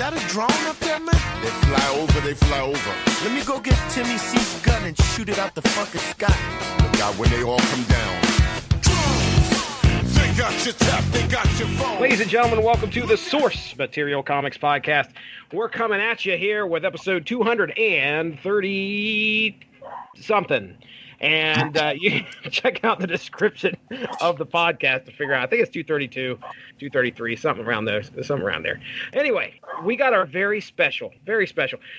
that a drone up there, man? They fly over. Let me go get Timmy C's gun and shoot it out the fucking sky. Look out when they all come down. They got your tap, they got your phone. Ladies and gentlemen, welcome to the Source Material Comics Podcast. We're coming at you here with episode 230-something. And you can check out the description of the podcast to figure out. I think it's 232, 233, something around there. Anyway, we got our very special.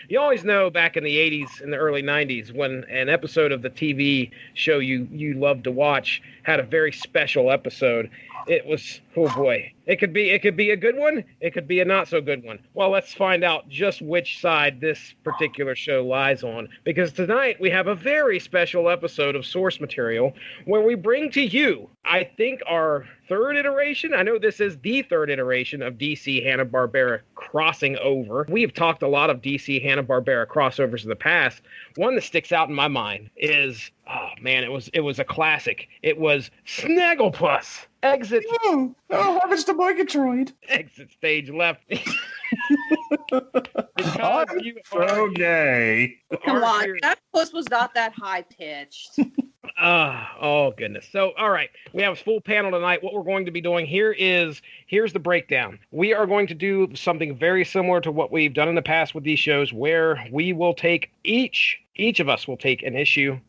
You always know back in the 80s and the early 90s when an episode of the TV show you loved to watch had a very special episode. It was, oh boy, it could be a good one. It could be a not so good one. Well, let's find out just which side this particular show lies on, because tonight we have a very special episode of Source Material where we bring to you, I think, our third iteration. I know this is the third iteration of DC Hanna-Barbera crossing over. We have talked a lot of DC Hanna-Barbera crossovers in the past. One that sticks out in my mind is, oh man, it was a classic. It was Snagglepuss. Exit. Oh, Harvest the Murgatroyd. Exit stage left. I'm so gay. Come on, that puss was not that high pitched. Oh goodness. So, all right, we have a full panel tonight. What we're going to be doing here's the breakdown. We are going to do something very similar to what we've done in the past with these shows, where we will take each of us will take an issue.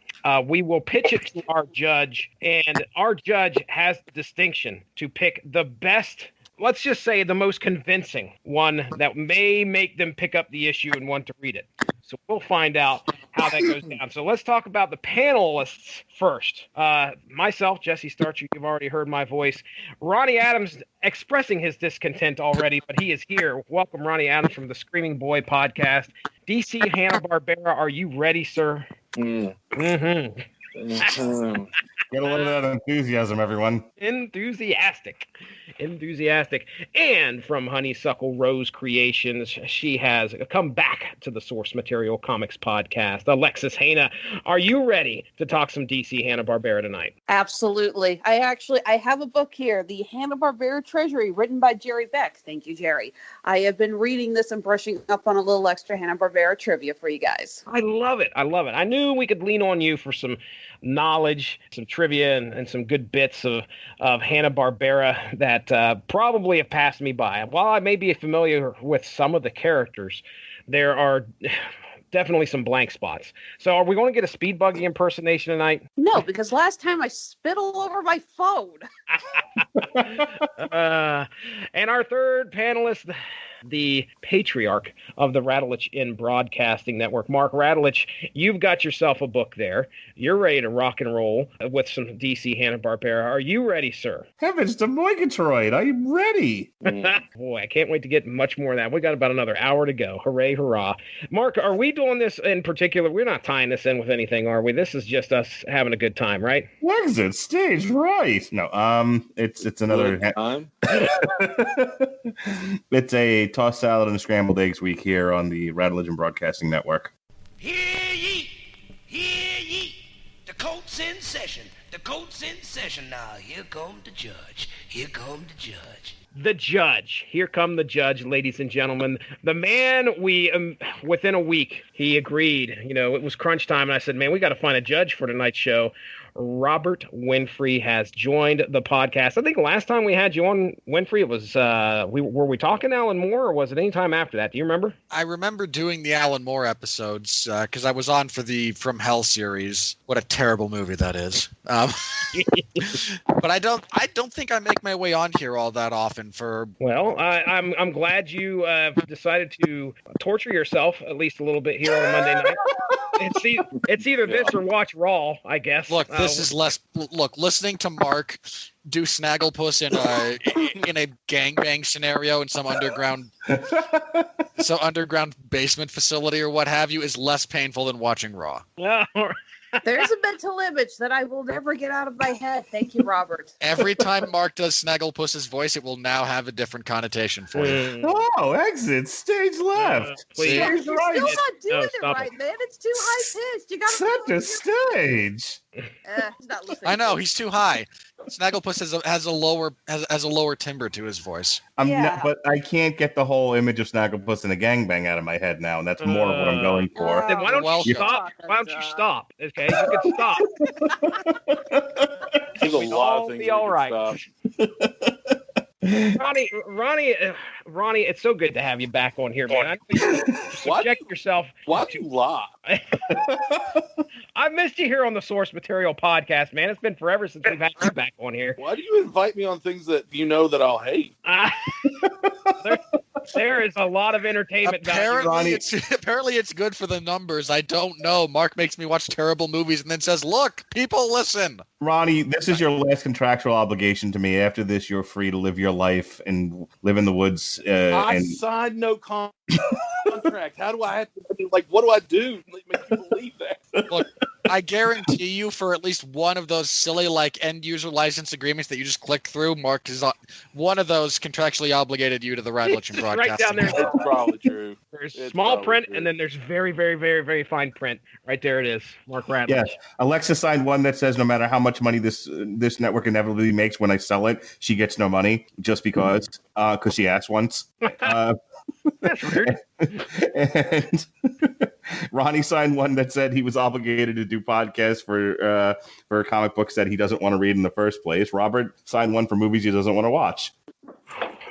We will pitch it to our judge, and our judge has the distinction to pick the best, let's just say the most convincing one that may make them pick up the issue and want to read it. So we'll find out how that goes down. So let's talk about the panelists first. Myself, Jesse Starcher, you've already heard my voice. Ronnie Adams expressing his discontent already, but he is here. Welcome, Ronnie Adams from the Screaming Boy podcast. DC Hanna-Barbera, are you ready, sir? Mm-hmm. Get a little of that enthusiasm, everyone. Enthusiastic. And from Honeysuckle Rose Creations, she has come back to the Source Material Comics podcast. Alexis Hanna, are you ready to talk some DC Hanna-Barbera tonight? Absolutely. I have a book here, The Hanna-Barbera Treasury, written by Jerry Beck. Thank you, Jerry. I have been reading this and brushing up on a little extra Hanna-Barbera trivia for you guys. I love it. I knew we could lean on you for some knowledge, some trivia, and some good bits of Hanna-Barbera that probably have passed me by. While I may be familiar with some of the characters, there are definitely some blank spots. So are we going to get a Speed Buggy impersonation tonight? No, because last time I spit all over my phone. And our third panelist, the patriarch of the Radulich in Broadcasting Network, Mark Radulich. You've got yourself a book there. You're ready to rock and roll with some DC Hanna-Barbera. Are you ready, sir? Heavens to Murgatroyd, I'm ready. Boy, I can't wait to get much more of that. We got about another hour to go. Hooray, hurrah. Mark, are we doing this in particular? We're not tying this in with anything, are we? This is just us having a good time, right? Exit stage right. No, it's another time. It's a tossed salad and scrambled eggs week here on the Radulich and Broadcasting Network. Hear ye! Hear ye! The court's in session. The court's in session now. Here come the judge. Here come the judge. The judge. Here come the judge, ladies and gentlemen. The man we, within a week, he agreed. You know, it was crunch time, and I said, man, we got to find a judge for tonight's show. Robert Winfree has joined the podcast. I think last time we had you on, Winfree, it was, were we talking Alan Moore, or was it any time after that? Do you remember? I remember doing the Alan Moore episodes because I was on for the From Hell series. What a terrible movie that is. But I don't think I make my way on here all that often for. Well, I'm glad you decided to torture yourself at least a little bit here on a Monday night. It's either this or watch Raw, I guess. Look, this is less. Look, listening to Mark do Snagglepuss in a gangbang scenario in some underground basement facility or what have you is less painful than watching Raw. There's a mental image that I will never get out of my head. Thank you, Robert. Every time Mark does Snagglepuss's voice, it will now have a different connotation for you. Oh, exit stage left. Please. You're still not doing it stop right, it. man. It's too high pitched. You got Set the stage. He's not listening. I know, he's too high. Snagglepuss has a lower timbre to his voice. But I can't get the whole image of Snagglepuss in a gangbang out of my head now, and that's more of what I'm going for. Then why don't you stop? Why don't you stop? Okay, you can stop. There's a lot of things. Be all right. Ronnie, it's so good to have you back on here, man. I know you subject yourself. Why do you lie? I missed you here on the Source Material podcast, man. It's been forever since we've had you back on here. Why do you invite me on things that you know that I'll hate? There is a lot of entertainment value. Apparently it's good for the numbers. I don't know. Mark makes me watch terrible movies and then says, look, people listen. Ronnie, this is your last contractual obligation to me. After this, you're free to live your life and live in the woods. I signed no contract. How do I have to, what do I do? Make you believe that? Look, I guarantee you for at least one of those silly end user license agreements that you just click through, Mark is one of those contractually obligated you to the Radulich and Broadcasting. Right down there. It's probably true. There's small print, and then there's very, very, very, very fine print. Right there it is. Mark Radulich. Yes. Alexa signed one that says no matter how much money this network inevitably makes when I sell it, she gets no money just because she asked once. That's weird. And Ronnie signed one that said he was obligated to do podcasts for comic books that he doesn't want to read in the first place. Robert signed one for movies he doesn't want to watch.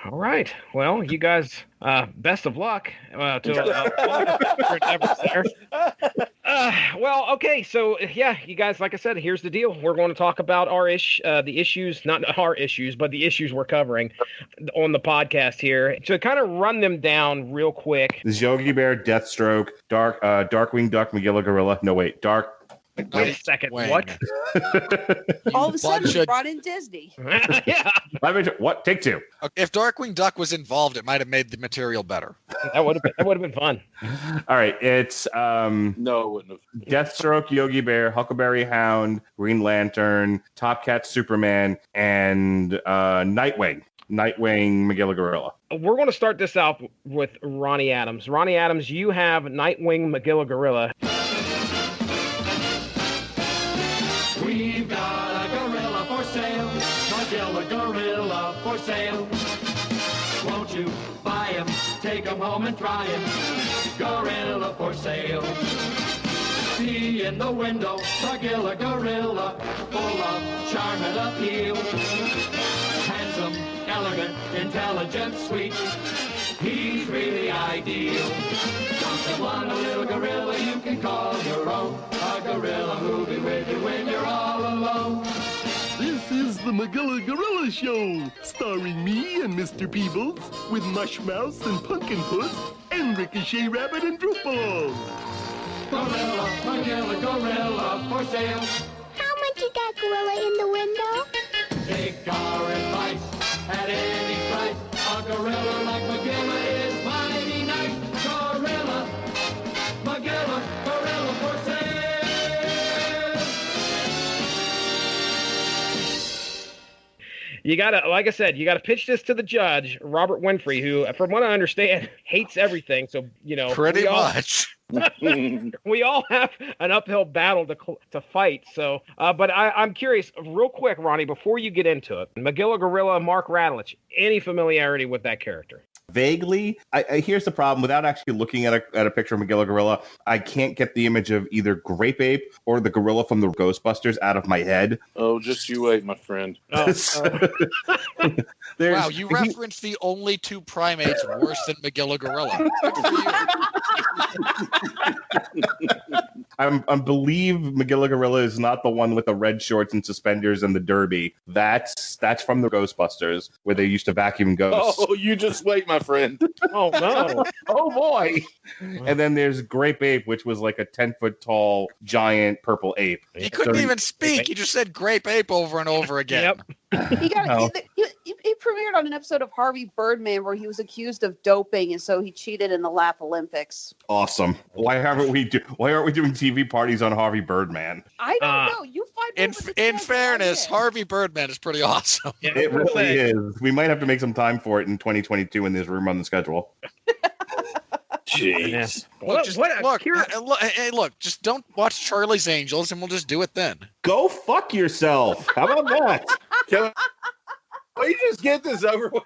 All right. Well, you guys, best of luck to endeavors there. Well, okay. So, yeah, you guys, like I said, here's the deal. We're going to talk about the issues, not our issues, but the issues we're covering on the podcast here. To kind of run them down real quick. This is Yogi Bear, Deathstroke, Darkwing Duck, Magilla Gorilla. No, wait, Wait a second. Wing. What? All of a sudden, we brought in Disney. Yeah. What? Take two. If Darkwing Duck was involved, it might have made the material better. That would have been fun. All right, it's no, it wouldn't have. Deathstroke, Yogi Bear, Huckleberry Hound, Green Lantern, Top Cat, Superman, and Nightwing, Magilla Gorilla. We're going to start this out with Ronnie Adams. Ronnie Adams, you have Nightwing, Magilla Gorilla. We've got a gorilla for sale, Magilla Gorilla for sale. Won't you buy him, take him home and try him, gorilla for sale. See in the window, Magilla Gorilla, full of charm and appeal. Handsome, elegant, intelligent, sweet, he's really ideal. Don't you want a little gorilla you can call your own? A gorilla moving with you when you're all alone. This is the Magilla Gorilla Show, starring me and Mr. Peebles, with Mush Mouse and Pumpkin Puss, and Ricochet Rabbit and Droopball. Gorilla, Magilla Gorilla for sale. How much is that gorilla in the window? Take our advice at any price. A gorilla like Magilla is mighty nice. Gorilla, Magilla, gorilla for sale. You gotta, like I said, you gotta pitch this to the judge, Robert Winfree, who, from what I understand, hates everything. So, pretty much. We all have an uphill battle to fight. So, but I'm curious, real quick, Ronnie, before you get into it, Magilla Gorilla, Mark Radulich, any familiarity with that character? Vaguely. Here's the problem. Without actually looking at a picture of Magilla Gorilla, I can't get the image of either Grape Ape or the gorilla from the Ghostbusters out of my head. Oh, just you wait, my friend. Wow, you referenced the only two primates worse than Magilla Gorilla. I believe Magilla Gorilla is not the one with the red shorts and suspenders and the derby. That's from the Ghostbusters, where they used to vacuum ghosts. Oh, you just wait, my friend. Oh, no. Oh, boy. And then there's Grape Ape, which was like a 10-foot tall, giant purple ape. He couldn't even speak. He just said Grape Ape over and over again. Yep. He premiered on an episode of Harvey Birdman where he was accused of doping, and so he cheated in the Lap Olympics. Awesome. Why aren't we doing TV parties on Harvey Birdman? I don't know. You find in fairness, Harvey Birdman is pretty awesome. Yeah, it really is. We might have to make some time for it in 2022 when there's room on the schedule. Jeez. Look, just don't watch Charlie's Angels and we'll just do it then. Go fuck yourself. How about that? Can we just get this over with?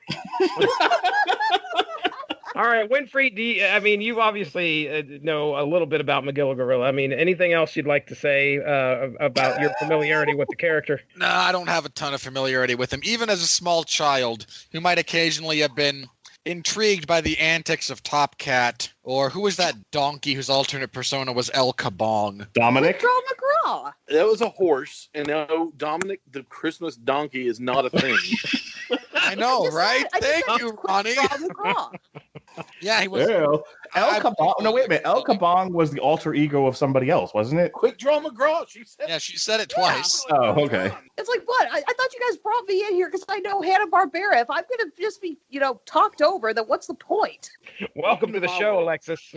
All right, Winfree, I mean, you obviously know a little bit about Magilla Gorilla. I mean, anything else you'd like to say about your familiarity with the character? No, I don't have a ton of familiarity with him. Even as a small child who might occasionally have been intrigued by the antics of Top Cat, or who was that donkey whose alternate persona was El Kabong? Dominic? Draw McGraw. That was a horse, and no, Dominic the Christmas donkey is not a thing. I know, right? Thank you, Ronnie. Yeah, he was. El Kabong. No, wait a minute. El Kabong was the alter ego of somebody else, wasn't it? Quick Draw McGraw. She said. Yeah, she said it twice. Oh, okay. It's like, what? I thought you guys brought me in here because I know Hanna-Barbera. If I'm going to just be, talked over, then what's the point? Welcome to the show, Alexis.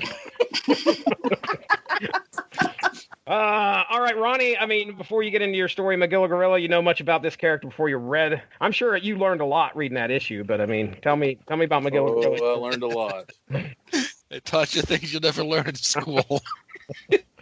All right, Ronnie, I mean, before you get into your story, Magilla Gorilla, you know much about this character before you read. I'm sure you learned a lot reading that issue, but I mean, tell me about Magilla Gorilla. Oh, I learned a lot. It taught you things you never learned in school.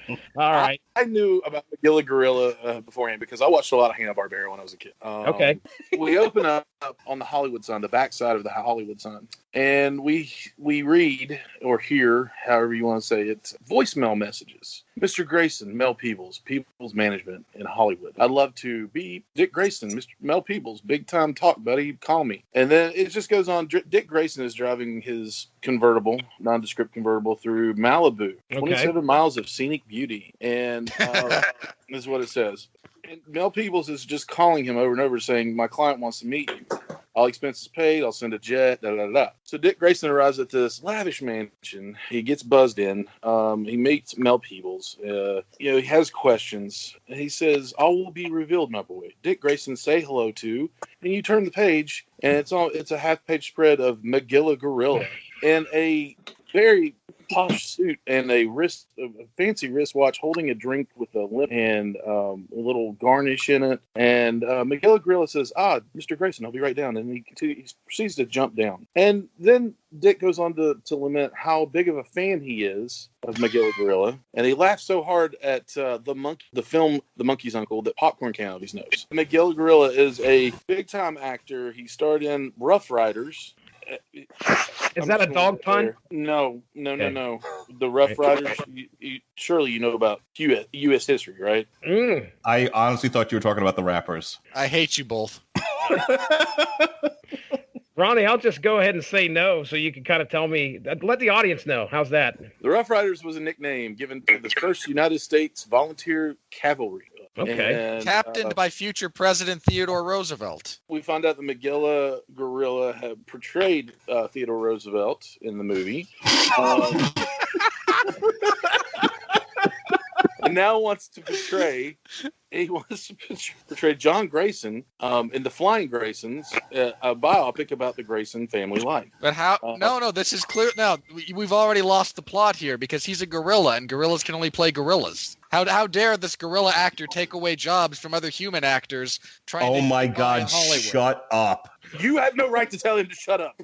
All right. I knew about Magilla Gorilla beforehand because I watched a lot of Hanna-Barbera when I was a kid. Okay. We open up on the Hollywood Sign, the backside of the Hollywood Sign, and we read or hear, however you want to say it, voicemail messages. Mr. Grayson, Mel Peebles, Peebles Management in Hollywood. I'd love to be Dick Grayson, Mr. Mel Peebles, big time talk, buddy. Call me. And then it just goes on. Dick Grayson is driving his convertible, nondescript convertible, through Malibu. 27 miles of scenic beauty. And this is what it says. And Mel Peebles is just calling him over and over saying, my client wants to meet you. All expenses paid. I'll send a jet. Da, da, da. So Dick Grayson arrives at this lavish mansion. He gets buzzed in. He meets Mel Peebles. He has questions. He says, all will be revealed, my boy. Dick Grayson, say hello to. And you turn the page, and it's a half-page spread of Magilla Gorilla in a very posh suit and a fancy wristwatch, holding a drink with a lip and a little garnish in it. And Magilla Gorilla says, Mr. Grayson, I'll be right down. And he proceeds to jump down. And then Dick goes on to lament how big of a fan he is of Magilla Gorilla. And he laughs so hard at the film The Monkey's Uncle that popcorn came out of his nose. Magilla Gorilla is a big-time actor. He starred in Rough Riders. Is that a dog pun? No. The Rough Riders, surely you know about U.S. history, right? I honestly thought you were talking about the rappers. I hate you both. Ronnie, I'll just go ahead and say no so you can kind of tell me. Let the audience know. How's that? The Rough Riders was a nickname given to the first United States Volunteer Cavalry. Okay. And, captained by future President Theodore Roosevelt. We found out that Magilla Gorilla had portrayed Theodore Roosevelt in the movie. And now wants to portray John Grayson in The Flying Graysons, a biopic about the Grayson family life. But how? No, this is clear. Now, we've already lost the plot here because he's a gorilla, and gorillas can only play gorillas. How dare this gorilla actor take away jobs from other human actors trying to... Oh, my God, shut up. You have no right to tell him to shut up.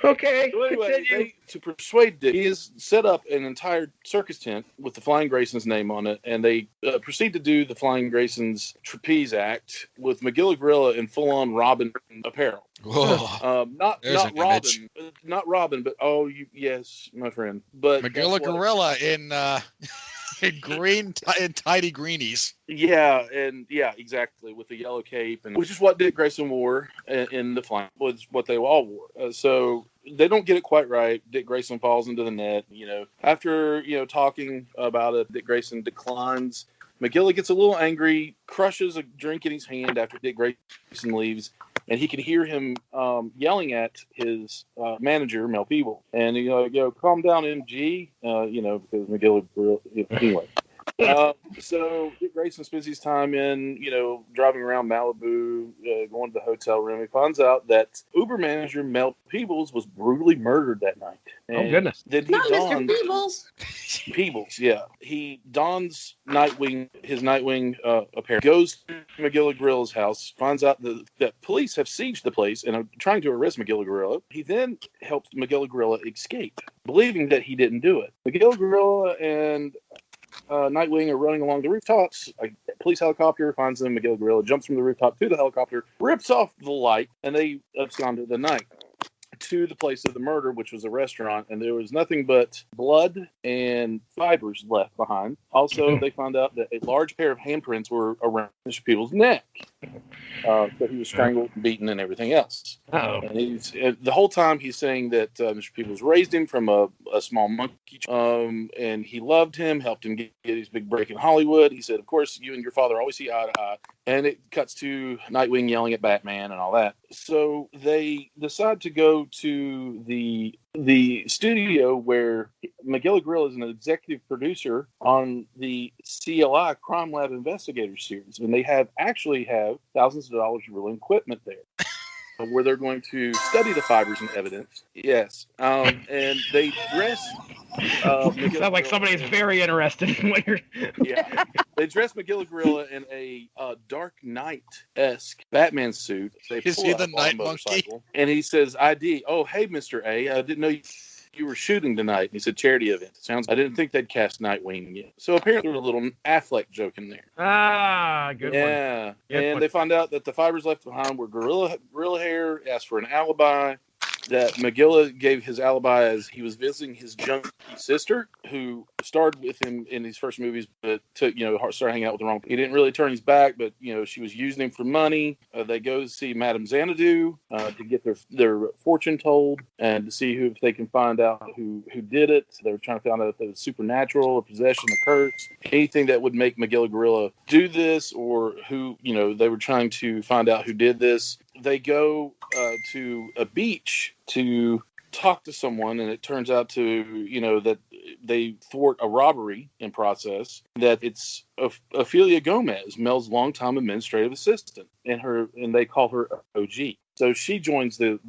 Okay. So anyway, to persuade Dick, he has set up an entire circus tent with the Flying Graysons name on it, and they proceed to do the Flying Graysons trapeze act with Magilla Gorilla in full-on Robin apparel. Not Robin, but yes, my friend. But Magilla Gorilla in green in tidy greenies. Yeah, exactly, with the yellow cape, and which is what Dick Grayson wore in the Flying, was what they all wore. So they don't get it quite right. Dick Grayson falls into the net. After talking about it, Dick Grayson declines. Magilla gets a little angry, crushes a drink in his hand after Dick Grayson leaves, and he can hear him yelling at his manager, Mel Peebles. And he calm down, MG, because Magilla, anyway. So Dick Grayson spends his time in, driving around Malibu, going to the hotel room. He finds out that Uber manager Mel Peebles was brutally murdered that night. And oh, goodness. Then Mr. Peebles. Peebles, yeah. He dons his Nightwing apparel, goes to Magilla Gorilla's house, finds out that police have sieged the place and are trying to arrest Magilla Gorilla. He then helps Magilla Gorilla escape, believing that he didn't do it. Magilla Gorilla and Nightwing are running along the rooftops. A police helicopter finds them. Miguel Gorilla jumps from the rooftop to the helicopter, rips off the light, and they abscond to the night to the place of the murder, which was a restaurant, and there was nothing but blood and fibers left behind. Also, they found out that a large pair of handprints were around Mr. Peebles' neck. So he was strangled, beaten, and everything else. And the whole time he's saying that Mr. Peebles raised him from a small monkey, and he loved him, helped him get his big break in Hollywood. He said, of course, you and your father always see eye to eye. And it cuts to Nightwing yelling at Batman and all that. So they decide to go to the studio where Miguel Gorilla is an executive producer on the CLI Crime Lab Investigator series. And they actually have thousands of dollars of real equipment there. Where they're going to study the fibers and evidence. Yes. And they dress Sounds like somebody's very interested in what you're... Yeah. They dress Miguel Gorilla in a Dark Knight-esque Batman suit. Is he the Night Monkey? And he says, ID. Oh, hey, Mr. A. I didn't know you were shooting tonight. And he said, charity event. I didn't think they'd cast Nightwing yet. So apparently there's a little Affleck joke in there. Good one. Yeah. Good and one. they find out that the fibers left behind were gorilla hair, asked for an alibi. That Magilla gave his alibi as he was visiting his junkie sister, who starred with him in his first movies, but started hanging out with the wrong people. He didn't really turn his back, but she was using him for money. They go to see Madame Xanadu to get their fortune told and to see if they can find out who did it. So they were trying to find out if it was supernatural or possession or curse, anything that would make Magilla Gorilla do this, or who they were trying to find out who did this. They go to a beach to talk to someone, and it turns out that they thwart a robbery in process. That it's Ophelia Gomez, Mel's longtime administrative assistant, and they call her OG. So she joins the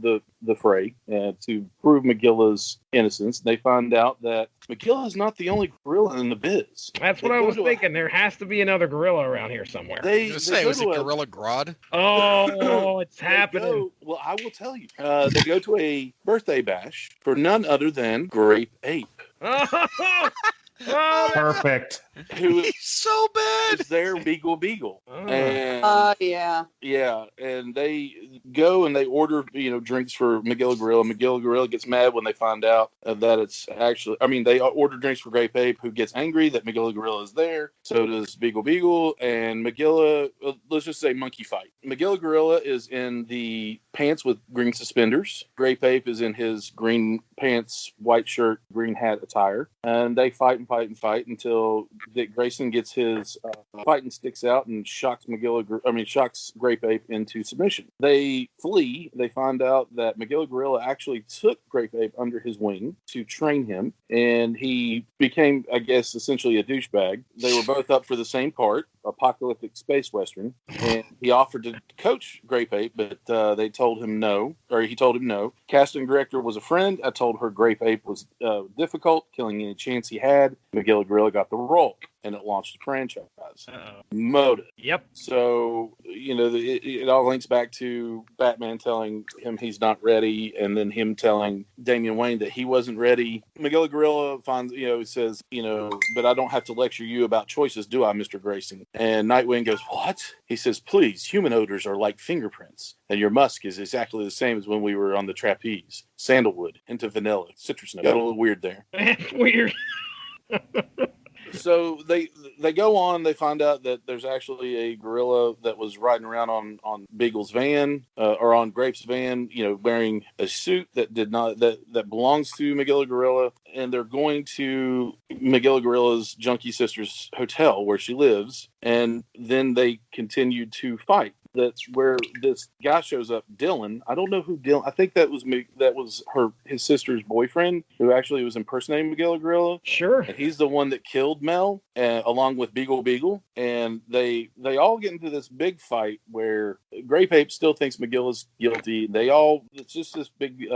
fray to prove Magilla's innocence. They find out that Magilla is not the only gorilla in the biz. That's what I was thinking. There has to be another gorilla around here somewhere. Was it Gorilla Grodd? Oh, it's happening. Well, I will tell you. They go to a birthday bash for none other than Grape Ape. Perfect. Who is so bad? Is their Beagle. And yeah. And they go and they order drinks for Miguel Gorilla. Miguel Gorilla gets mad when they find out that it's actually. I mean, they order drinks for Grape Ape, who gets angry that Miguel Gorilla is there. So does Beagle, and Magilla. Let's just say monkey fight. Miguel Gorilla is in the pants with green suspenders. Grape Ape is in his green pants, white shirt, green hat attire, and they fight until Dick Grayson gets his fighting sticks out and shocks Grape Ape into submission. They flee. They find out that Miguel Gorilla actually took Grape Ape under his wing to train him, and he became, I guess, essentially a douchebag. They were both up for the same part, apocalyptic space western, and he offered to coach Grape Ape, but they told him no, or he told him no. Casting director was a friend. I told her Grape Ape was difficult, killing any chance he had. Miguel Gorilla got the role, and it launched the franchise. Motive. Yep. So, it all links back to Batman telling him he's not ready, and then him telling Damian Wayne that he wasn't ready. Miguel Gorilla finds, says, but I don't have to lecture you about choices, do I, Mr. Grayson? And Nightwing goes, what? He says, please, human odors are like fingerprints, and your musk is exactly the same as when we were on the trapeze. Sandalwood into vanilla, citrus note. Got a little weird there. That's weird. So they go on. They find out that there's actually a gorilla that was riding around on Beagle's van or on Grape's van, wearing a suit that belongs to Miguel Gorilla, and they're going to Miguel Gorilla's junkie sister's hotel where she lives, and then they continue to fight. That's where this guy shows up, Dylan. I don't know who Dylan. I think that was his sister's boyfriend, who actually was impersonating Miguel Gorilla. Sure. And he's the one that killed Mel, along with Beagle. And they all get into this big fight where Grape Ape still thinks Miguel is guilty. It's just this big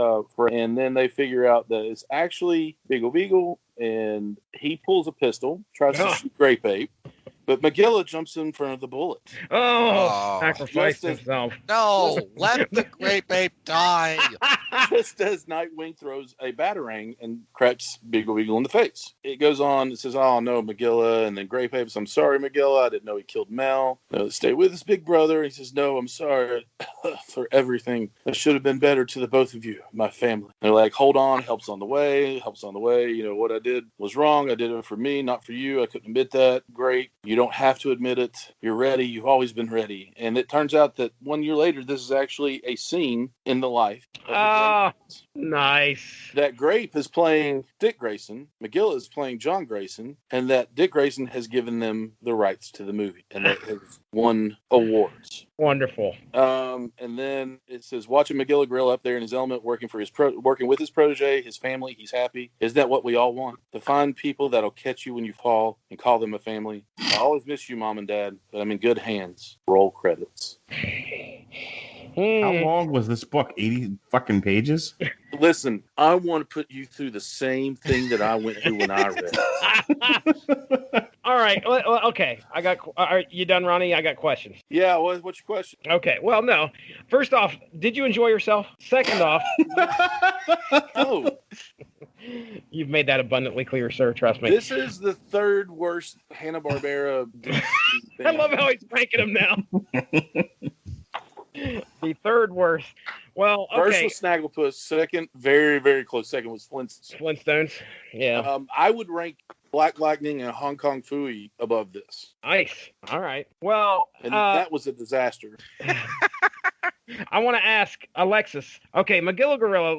and then they figure out that it's actually Beagle, and he pulls a pistol, tries to shoot Grape Ape. But McGilla jumps in front of the bullet. Sacrificed himself. No, let the grape ape die. Just as Nightwing throws a batarang and cracks Beagle Beagle in the face. It goes on, it says, oh no, McGilla, and then Grape Ape says, I'm sorry, McGilla, I didn't know he killed Mel. No, stay with us, big brother. He says, no, I'm sorry for everything. That should have been better to the both of you, my family. And they're like, hold on, help's on the way. You know, what I did was wrong. I did it for me, not for you. I couldn't admit that. Great. You don't have to admit it. You're ready. You've always been ready. And it turns out that 1 year later, this is actually a scene in the life of nice. That Grape is playing Dick Grayson, McGilla is playing John Grayson, and that Dick Grayson has given them the rights to the movie, and they have won awards. Wonderful. And then it says, watching McGilla Gorilla up there in his element, working with his protege, his family, he's happy. Isn't that what we all want? To find people that'll catch you when you fall and call them a family. I always miss you, Mom and Dad, but I'm in good hands. Roll credits. How long was this book? 80 fucking pages? Listen, I want to put you through the same thing that I went through when I read. All right. Well, okay. Are you done, Ronnie? I got questions. Yeah. What's your question? Okay. Well, no. First off, did you enjoy yourself? Second off, oh, you've made that abundantly clear, sir. Trust me. This is the third worst Hanna-Barbera. I love how he's ranking them now. The third worst. Well, okay. First was Snagglepuss. Second, very, very close. Second was Flintstones. Yeah. I would rank Black Lightning and Hong Kong Phooey above this. Nice. All right. Well, and that was a disaster. I want to ask Alexis. Okay, McGilla Gorilla,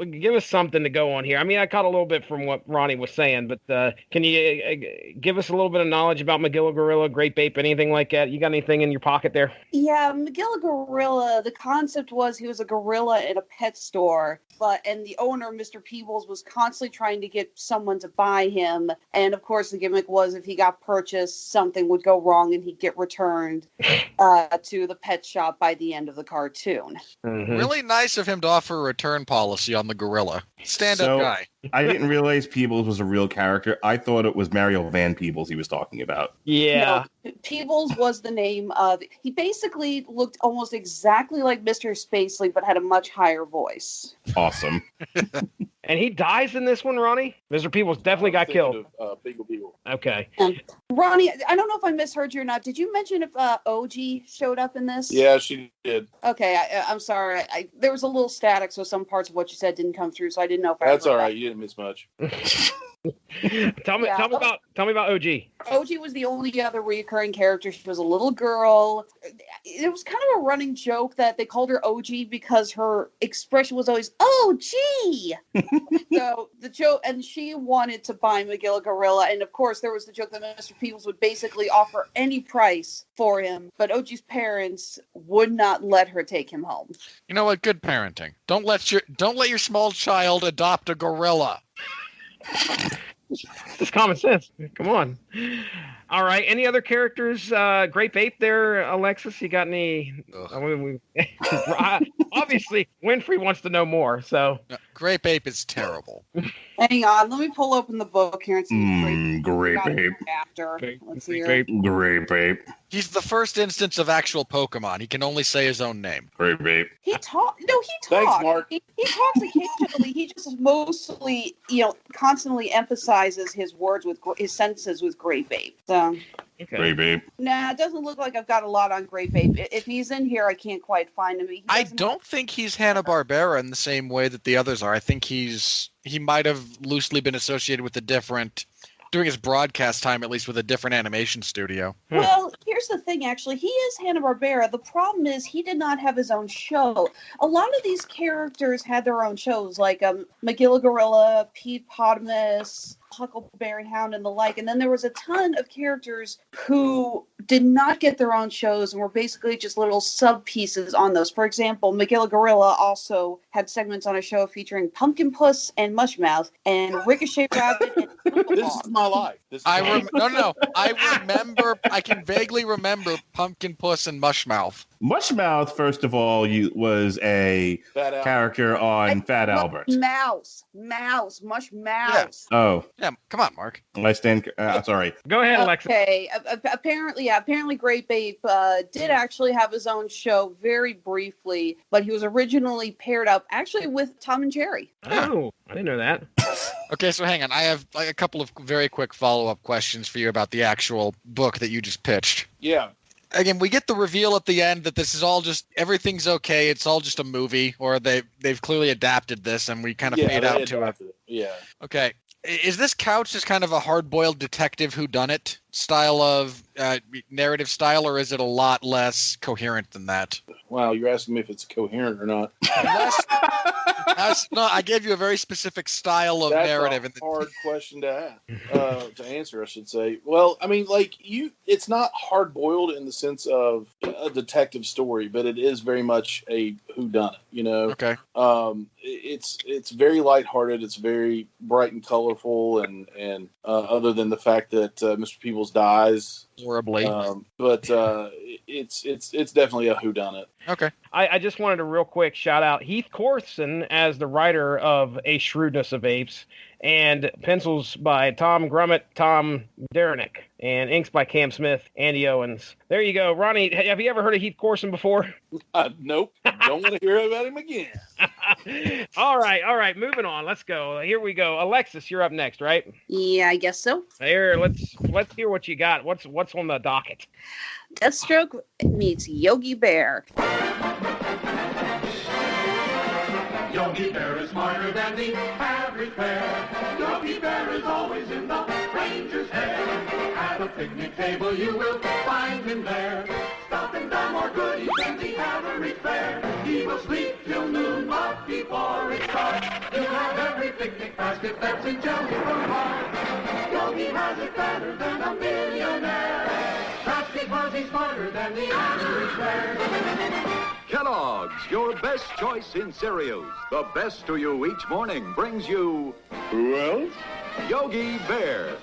give us something to go on here. I mean, I caught a little bit from what Ronnie was saying, but can you give us a little bit of knowledge about McGilla Gorilla, Grape Ape, anything like that? You got anything in your pocket there? Yeah, McGilla Gorilla, the concept was he was a gorilla in a pet store, and the owner, Mr. Peebles, was constantly trying to get someone to buy him. And of course, the gimmick was if he got purchased, something would go wrong and he'd get returned to the pet shop by the end of the cartoon. Mm-hmm. Really nice of him to offer a return policy on the gorilla. Stand-up guy. I didn't realize Peebles was a real character. I thought it was Mario Van Peebles he was talking about. Yeah. No, Peebles was the name of... He basically looked almost exactly like Mr. Spacely, but had a much higher voice. Awesome. And he dies in this one, Ronnie? Mr. Peebles definitely got killed. Beagle Beagle. Okay. Ronnie, I don't know if I misheard you or not. Did you mention if OG showed up in this? Yeah, she did. Okay, I'm sorry. There was a little static, so some parts of what you said didn't come through, so I didn't know if I That's all right. You didn't miss much. Tell me about OG. OG was the only other recurring character. She was a little girl. It was kind of a running joke that they called her OG because her expression was always OG. So the joke, and she wanted to buy McGilla Gorilla, and of course there was the joke that Mr. Peebles would basically offer any price for him, but OG's parents would not let her take him home. You know what? Good parenting. Don't let your small child adopt a gorilla. It's common sense. Come on. All right. Any other characters? Grape Ape there, Alexis? You got any? Obviously, Winfree wants to know more. So Grape Ape is terrible. Hang on. Let me pull open the book here and see. Grape Ape. After. Let's see here. Grape Ape. He's the first instance of actual Pokemon. He can only say his own name. Grape Ape. He talks. No, he talks. Thanks, Mark. He talks occasionally. He just mostly, constantly emphasizes his words with his sentences with Grape Ape. So. Okay. Grape Ape. Nah, it doesn't look like I've got a lot on Grape Ape. If he's in here, I can't quite find him. I don't think he's Hanna-Barbera in the same way that the others are. I think he might have loosely been associated with during his broadcast time, at least with a different animation studio. Well, here's the thing, actually. He is Hanna-Barbera. The problem is he did not have his own show. A lot of these characters had their own shows, like McGilla Gorilla, Pete Potamus, Huckleberry Hound, and the like. And then there was a ton of characters who did not get their own shows and were basically just little sub pieces on those. For example, Magilla Gorilla also had segments on a show featuring Pumpkin Puss and Mushmouth and Ricochet Rabbit and This is my life. I remember. I can vaguely remember Pumpkin Puss and Mushmouth. Mushmouth, first of all, was a character on Fat Albert. Mouse, Mushmouth. Yeah. Oh. Yeah, come on, Mark. I stand. Sorry. Go ahead, Alexis. Okay. Apparently, Great Bape did actually have his own show very briefly, but he was originally paired up actually with Tom and Jerry. Oh, I didn't know that. Okay, so hang on. I have a couple of very quick follow-up questions for you about the actual book that you just pitched. Yeah. Again, we get the reveal at the end that this is all just everything's okay. It's all just a movie, or they've clearly adapted this, and we kind of fade out to it. Yeah. Okay. Is this couch just kind of a hard-boiled detective whodunit style of narrative style, or is it a lot less coherent than that? Wow, you're asking me if it's coherent or not. No, I gave you a very specific style of narrative. That's a hard question to ask, to answer, I should say. Well, I mean, it's not hard-boiled in the sense of a detective story, but it is very much a whodunit, you know? Okay. It's very lighthearted. It's very bright and colorful, and other than the fact that Mr. Peebles dies horribly, but it's definitely a whodunit. Okay. I just wanted to real quick shout out Heath Corson as the writer of A Shrewdness of Apes, and pencils by Tom Grummett, Tom Derenick, and inks by Cam Smith, Andy Owens. There you go. Ronnie, have you ever heard of Heath Corson before? Nope. Don't want to hear about him again. All right. Moving on. Let's go. Here we go. Alexis, you're up next, right? Yeah, I guess so. Here, let's hear what you got. What's on the docket? Deathstroke meets Yogi Bear. Yogi Bear is smarter than the average bear. Yogi Bear is always in the ranger's hair. At a picnic table you will find him there. Stuffing down more goodies than the average bear. He will sleep till noon, but before it starts, he'll have every picnic basket that's in jelly from heart. Yogi has it better than a millionaire. That's because he's smarter than the average bear. Kellogg's, your best choice in cereals. The best to you each morning brings you... Who else? Yogi Bear.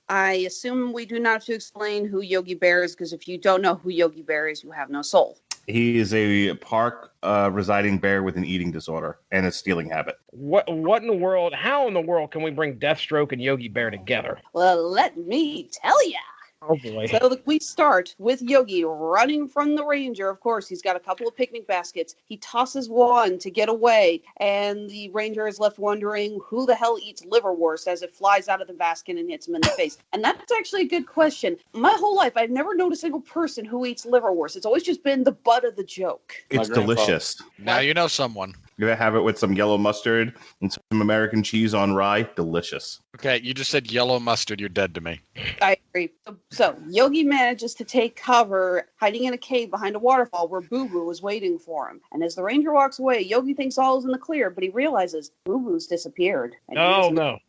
I assume we do not have to explain who Yogi Bear is, because if you don't know who Yogi Bear is, you have no soul. He is a park residing bear with an eating disorder and a stealing habit. What in the world? How in the world can we bring Deathstroke and Yogi Bear together? Well, let me tell ya. Oh boy. So we start with Yogi running from the ranger. Of course, he's got a couple of picnic baskets. He tosses one to get away, and the ranger is left wondering who the hell eats liverwurst as it flies out of the basket and hits him in the face. And that's actually a good question. My whole life, I've never known a single person who eats liverwurst. It's always just been the butt of the joke. It's delicious. Now you know someone. You're going to have it with some yellow mustard and some American cheese on rye. Delicious. Okay, you just said yellow mustard. You're dead to me. I agree. So Yogi manages to take cover, hiding in a cave behind a waterfall where Boo Boo is waiting for him. And as the ranger walks away, Yogi thinks all is in the clear, but he realizes Boo Boo's disappeared. Oh, no.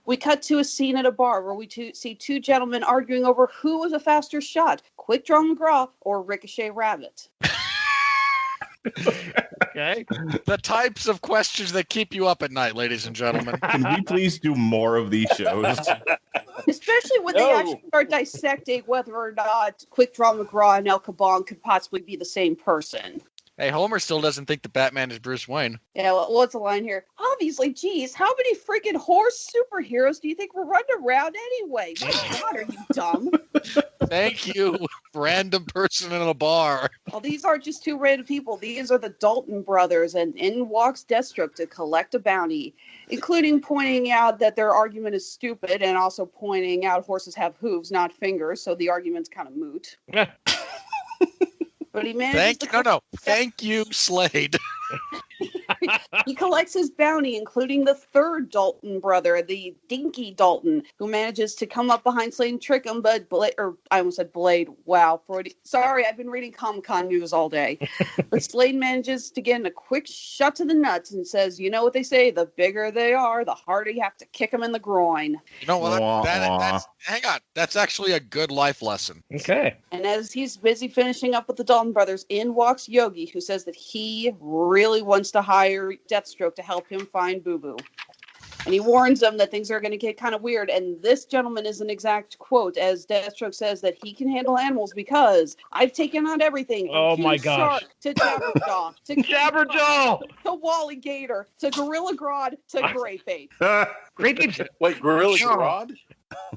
We cut to a scene at a bar where we see two gentlemen arguing over who was a faster shot, Quick Draw McGraw or Ricochet Rabbit. Okay. The types of questions that keep you up at night, ladies and gentlemen. Can we please do more of these shows? Especially when they actually start dissecting whether or not Quick Draw McGraw and El Caban could possibly be the same person. Hey, Homer still doesn't think that Batman is Bruce Wayne. Yeah, well, what's the line here? Obviously, geez, how many freaking horse superheroes do you think we're running around anyway? My God, are you dumb? Thank you, random person in a bar. Well, these aren't just two random people. These are the Dalton brothers, and in walks Deathstroke to collect a bounty, including pointing out that their argument is stupid and also pointing out horses have hooves, not fingers, so the argument's kind of moot. But he manages Thank you, Slade. He collects his bounty, including the third Dalton brother, the Dinky Dalton, who manages to come up behind Slade and trick him, but I almost said Blade. Wow, sorry, I've been reading Comic-Con news all day. But Slade manages to get in a quick shot to the nuts and says, you know what they say, the bigger they are, the harder you have to kick them in the groin. You know what? Hang on. That's actually a good life lesson. Okay. And as he's busy finishing up with the Dalton brothers, in walks Yogi, who says that he really wants to hire Deathstroke to help him find Boo Boo. And he warns them that things are going to get kind of weird. And this gentleman is an exact quote, as Deathstroke says that he can handle animals because I've taken on everything. Oh my gosh. Shark to Jabberjaw. To Jabberjaw! To Wally Gator. To Gorilla Grodd. To Grape Ape. Grape Ape's... Wait, Gorilla Grodd?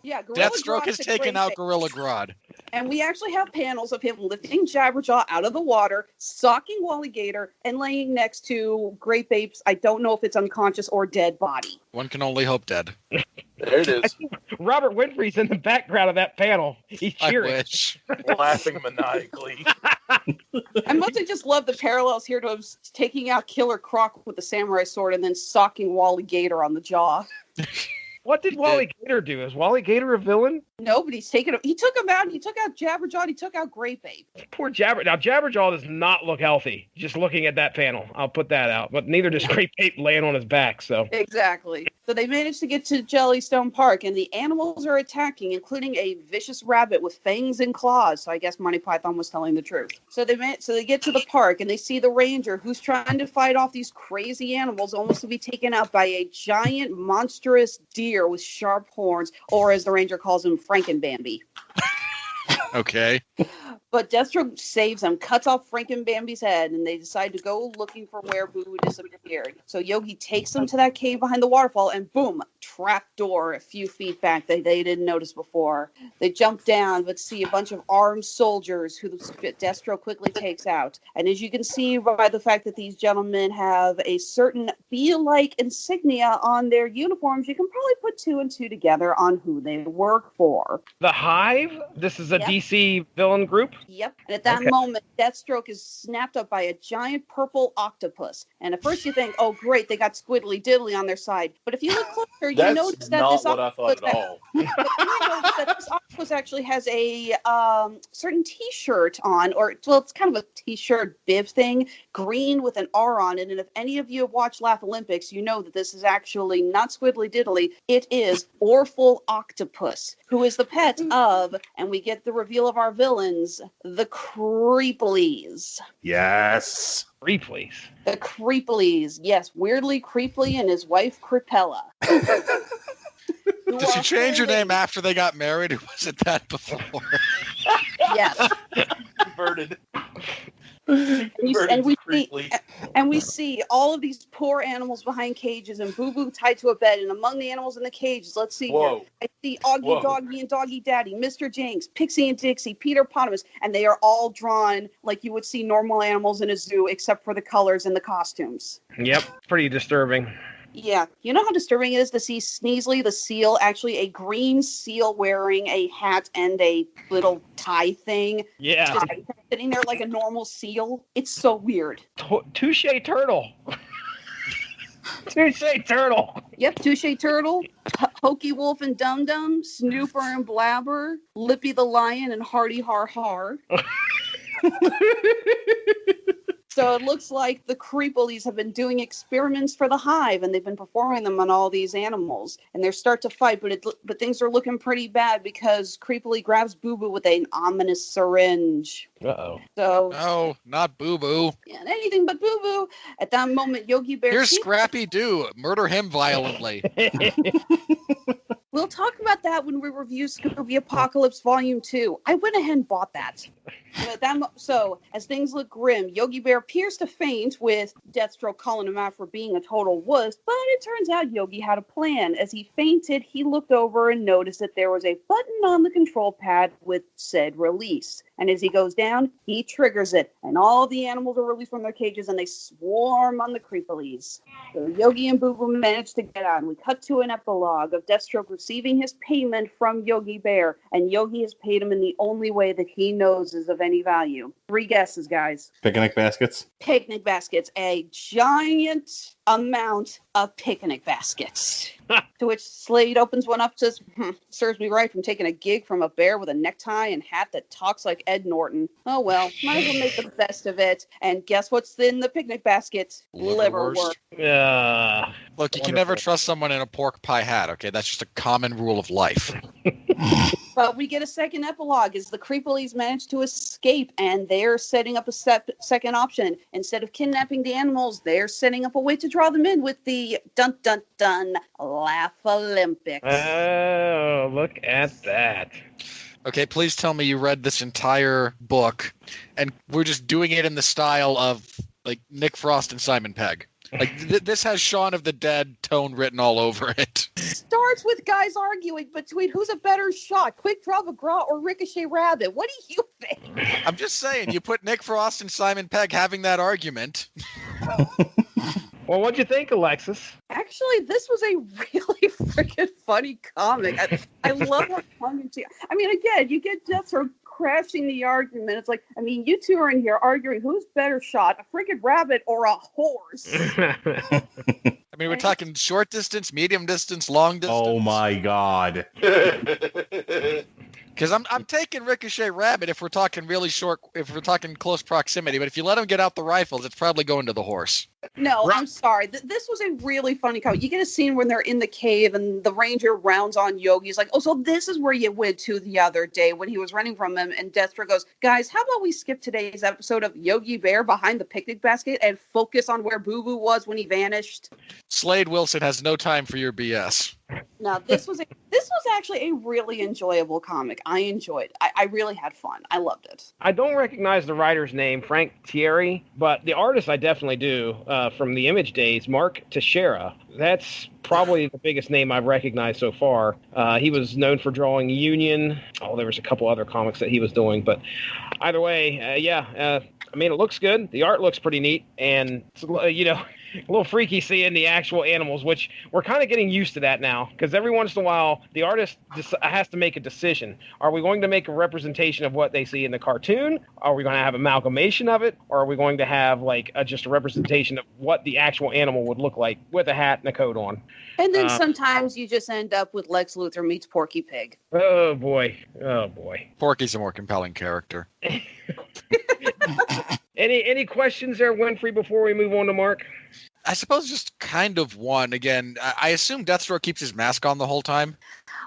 Yeah, Gorilla Deathstroke Grodd has to taken Grape out Ape. Gorilla Grodd. And we actually have panels of him lifting Jabberjaw out of the water, socking Wally Gator, and laying next to Grape Ape's, I don't know if it's unconscious or dead body. One can only hope dead. There it is. Robert Winfree's in the background of that panel. He's cheering. I wish. Laughing maniacally. I mostly just love the parallels here to him taking out Killer Croc with the samurai sword and then socking Wally Gator on the jaw. What did Wally Gator do? Is Wally Gator a villain? No, but he took him out. He took out Jabberjaw. He took out Grape Ape. Poor Jabberjaw. Now, Jabberjaw does not look healthy, just looking at that panel. I'll put that out. But neither does Grape Ape laying on his back, so. Exactly. So they managed to get to Jellystone Park, and the animals are attacking, including a vicious rabbit with fangs and claws. So I guess Monty Python was telling the truth. So they get to the park, and they see the ranger who's trying to fight off these crazy animals, almost to be taken out by a giant, monstrous deer with sharp horns, or as the ranger calls him, Frankenbambi. Okay. But Deathstroke saves him, cuts off Frankenbambi's head, and they decide to go looking for where Boo Boo disappeared. So Yogi takes them to that cave behind the waterfall, and boom, trap door a few feet back that they didn't notice before. They jump down, but see a bunch of armed soldiers who Deathstroke quickly takes out. And as you can see by the fact that these gentlemen have a certain bee-like insignia on their uniforms, you can probably put two and two together on who they work for. The Hive? This is a DC villain group? Yep. And at that moment, Deathstroke is snapped up by a giant purple octopus. And at first you think, oh, great, they got Squiddly Diddly on their side. But if you look closer, you notice that not this what I thought at all. you notice that this octopus actually has a certain T-shirt on, or, well, it's kind of a T-shirt bib thing, green with an R on it. And if any of you have watched Laugh Olympics, you know that this is actually not Squiddly Diddly. It is Orphle Octopus, who is the pet of, and we get the reveal of our villains, the Creeplies. Yes. Creeplies. The Creeplies. Yes, weirdly Creeply and his wife Creepella. Did she change her name after they got married, or was it that before? Yes. Converted. And we see all of these poor animals behind cages and Boo Boo tied to a bed. And among the animals in the cages, let's see here. I see Augie Doggy and Doggy Daddy, Mr. Jinx, Pixie and Dixie, Peter Potamus, and they are all drawn like you would see normal animals in a zoo, except for the colors and the costumes. Yep, pretty disturbing. Yeah. You know how disturbing it is to see Sneasley the seal, actually a green seal wearing a hat and a little tie thing? Yeah. Just sitting there like a normal seal. It's so weird. Touche Turtle. Touche Turtle. Yep, Touche Turtle, Hokey Wolf and Dum Dum, Snooper and Blabber, Lippy the Lion and Hardy Har Har. So it looks like the Creeplies have been doing experiments for the Hive, and they've been performing them on all these animals. And they start to fight, but things are looking pretty bad because Creepily grabs Boo Boo with an ominous syringe. Uh-oh. So, no, not Boo Boo. Yeah, anything but Boo Boo. At that moment, Yogi Bear... Here's Scrappy Doo. Murder him violently. We'll talk about that when we review Scooby Apocalypse Volume 2. I went ahead and bought that. So, as things look grim, Yogi Bear appears to faint, with Deathstroke calling him out for being a total wuss, but it turns out Yogi had a plan. As he fainted, he looked over and noticed that there was a button on the control pad with said release. And as he goes down, he triggers it, and all the animals are released from their cages, and they swarm on the Creeplies. So Yogi and Boo Boo manage to get out, and we cut to an epilogue of Deathstroke receiving his payment from Yogi Bear, and Yogi has paid him in the only way that he knows prizes of any value. 3 guesses, guys. Picnic baskets. Picnic baskets. A giant amount of picnic baskets. To which Slade opens one up, says, serves me right from taking a gig from a bear with a necktie and hat that talks like Ed Norton. Oh well, might as well make the best of it. And guess what's in the picnic basket? Liverwurst. Look, you can never trust someone in a pork pie hat, okay? That's just a common rule of life. But we get a second epilogue as the Creepolies manage to escape, and they're setting up a second option. Instead of kidnapping the animals, they're setting up a way to draw them in with the dun-dun-dun Laugh Olympics. Oh, look at that. Okay, please tell me you read this entire book, and we're just doing it in the style of, like, Nick Frost and Simon Pegg. Like, this has Shaun of the Dead tone written all over it. Starts with guys arguing between who's a better shot, Quick Draw McGraw or Ricochet Rabbit. What do you think? I'm just saying, you put Nick Frost and Simon Pegg having that argument. Well, what'd you think, Alexis? Actually, this was a really freaking funny comic. I love how tongue-in-cheek. I mean, again, you get Deathstroke crashing the argument. It's like, I mean, you two are in here arguing who's better shot, a freaking rabbit or a horse. I mean, we're talking short distance, medium distance, long distance. Oh my God. Because I'm taking Ricochet Rabbit if we're talking really short, if we're talking close proximity. But if you let him get out the rifles, it's probably going to the horse. No, I'm sorry. This was a really funny comic. You get a scene when they're in the cave and the ranger rounds on Yogi. He's like, oh, so this is where you went to the other day when he was running from him. And Deathstroke goes, guys, how about we skip today's episode of Yogi Bear behind the picnic basket and focus on where Boo Boo was when he vanished? Slade Wilson has no time for your BS. Now, this was actually a really enjoyable comic. I enjoyed it. I really had fun. I loved it. I don't recognize the writer's name, Frank Thierry, but the artist I definitely do from the Image days, Mark Teixeira. That's probably the biggest name I've recognized so far. He was known for drawing Union. Oh, there was a couple other comics that he was doing, but either way, I mean, it looks good. The art looks pretty neat, and a little freaky seeing the actual animals, which we're kind of getting used to that now, because every once in a while, the artist has to make a decision. Are we going to make a representation of what they see in the cartoon? Are we going to have amalgamation of it? Or are we going to have just a representation of what the actual animal would look like with a hat and a coat on? And then sometimes you just end up with Lex Luthor meets Porky Pig. Oh, boy. Porky's a more compelling character. Any questions there, Winfree, before we move on to Mark? I suppose just kind of one. Again, I assume Deathstroke keeps his mask on the whole time.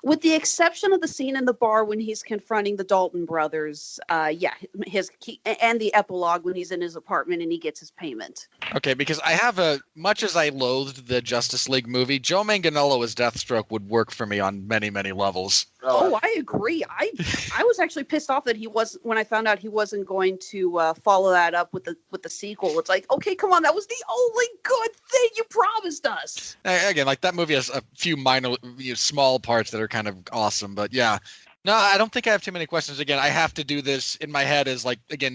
With the exception of the scene in the bar when he's confronting the Dalton brothers, and the epilogue when he's in his apartment and he gets his payment. Okay, because I have much as I loathed the Justice League movie, Joe Manganiello as Deathstroke would work for me on many, many levels. Oh, I agree. I was actually pissed off that when I found out he wasn't going to follow that up with the sequel. It's like, okay, come on, that was the only good thing you promised us. Again, like that movie has a few minor, small parts that are kind of awesome, but yeah. No, I don't think I have too many questions. Again, I have to do this in my head as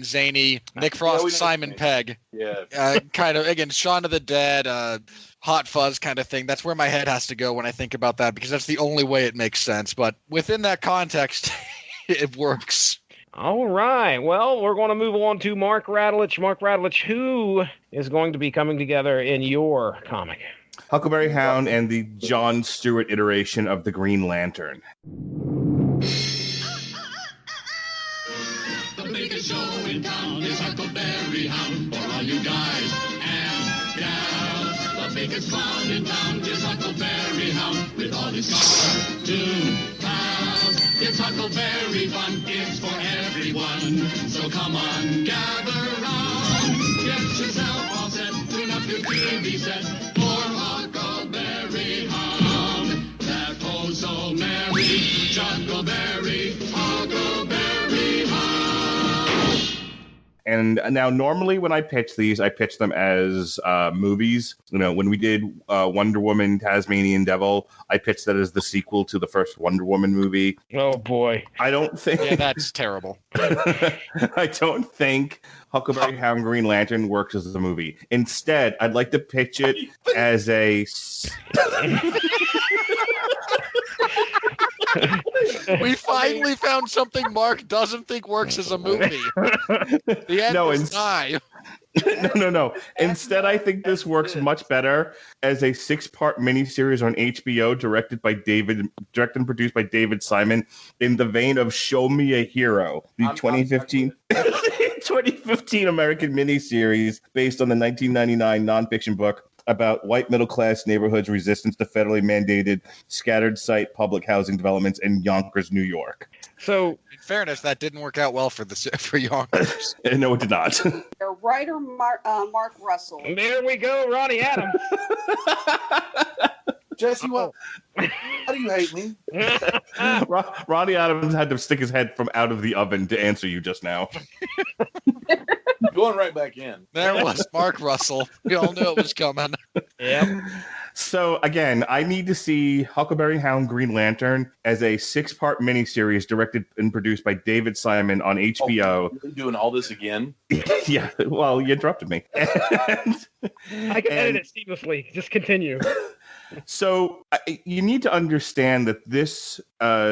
zany, Nick Frost, Simon Pegg. Yeah. Kind of, again, Shaun of the Dead, Hot Fuzz kind of thing. That's where my head has to go when I think about that, because that's the only way it makes sense. But within that context, it works. All right. Well, we're going to move on to Mark Radulich. Mark Radulich, who is going to be coming together in your comic? Huckleberry Hound and the John Stewart iteration of the Green Lantern. The biggest show in town is Huckleberry Hound for all you guys and gals. The biggest clown in town is Huckleberry Hound with all his cartoon pals. It's Huckleberry fun, it's for everyone. So come on, gather round. Get yourself all set, tune up your TV set for Huckleberry Hound. That oh so merry, Chuckleberry, Huckleberry Hound. And now, normally when I pitch these, I pitch them as movies. When we did Wonder Woman, Tasmanian Devil, I pitched that as the sequel to the first Wonder Woman movie. Oh, boy. I don't think... Yeah, that's terrible. I don't think Huckleberry Hound Green Lantern works as a movie. Instead, I'd like to pitch it as a... We finally found something Mark doesn't think works as a movie. The end is die. No. Instead, I think this works much better as a 6-part miniseries on HBO, directed and produced by David Simon, in the vein of Show Me a Hero, the 2015 American miniseries based on the 1999 nonfiction book about white middle-class neighborhoods' resistance to federally mandated scattered site public housing developments in Yonkers, New York. So, in fairness, that didn't work out well for Yonkers. No, it did not. Their writer, Mark Russell. There we go, Ronnie Adams. Jesse, how do you hate me? Ronnie Adams had to stick his head from out of the oven to answer you just now. Going right back in. There was Mark Russell. We all knew it was coming. Yep. So, again, I need to see Huckleberry Hound Green Lantern as a 6-part miniseries directed and produced by David Simon on HBO. Oh, you're doing all this again? Yeah, well, you interrupted me. I can edit it seamlessly. Just continue. So you need to understand that this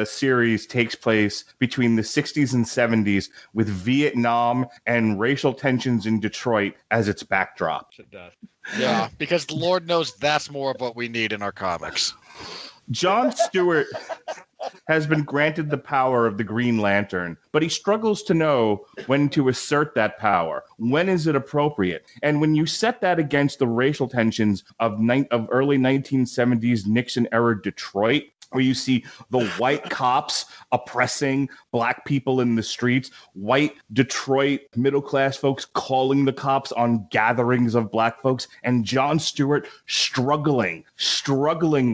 series takes place between the 60s and 70s with Vietnam and racial tensions in Detroit as its backdrop. It does. Yeah, because Lord knows that's more of what we need in our comics. John Stewart has been granted the power of the Green Lantern, but he struggles to know when to assert that power. When is it appropriate? And when you set that against the racial tensions of early 1970s Nixon-era Detroit, where you see the white cops oppressing black people in the streets, white Detroit middle-class folks calling the cops on gatherings of black folks, and John Stewart struggling,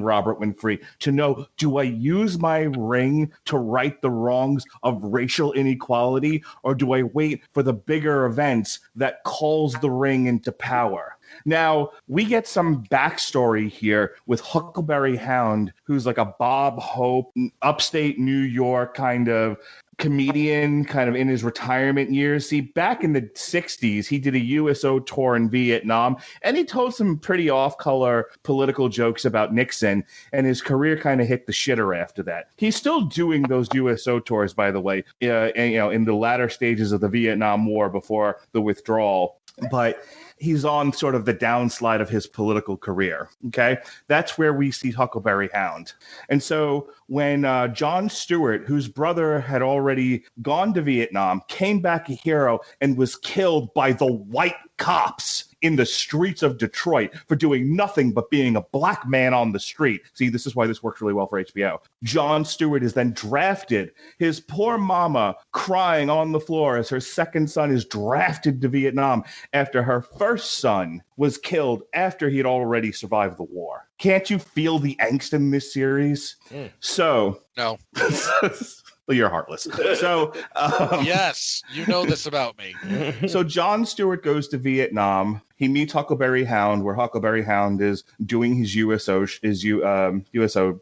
Robert Winfree, to know, do I use my ring to right the wrongs of racial inequality, or do I wait for the bigger events that calls the ring into power? Now, we get some backstory here with Huckleberry Hound, who's like a Bob Hope, upstate New York kind of comedian, kind of in his retirement years. See, back in the 60s, he did a USO tour in Vietnam, and he told some pretty off-color political jokes about Nixon, and his career kind of hit the shitter after that. He's still doing those USO tours, by the way, in the latter stages of the Vietnam War before the withdrawal. But he's on sort of the downslide of his political career, okay? That's where we see Huckleberry Hound. And so when John Stewart, whose brother had already gone to Vietnam, came back a hero and was killed by the white cops in the streets of Detroit for doing nothing but being a black man on the street. See, this is why this works really well for HBO. John Stewart is then drafted, his poor mama crying on the floor as her second son is drafted to Vietnam after her first son was killed after he had already survived the war. Can't you feel the angst in this series? So... No. Well, you're heartless. So, yes, you know this about me. So John Stewart goes to Vietnam. He meets Huckleberry Hound, where Huckleberry Hound is doing his USO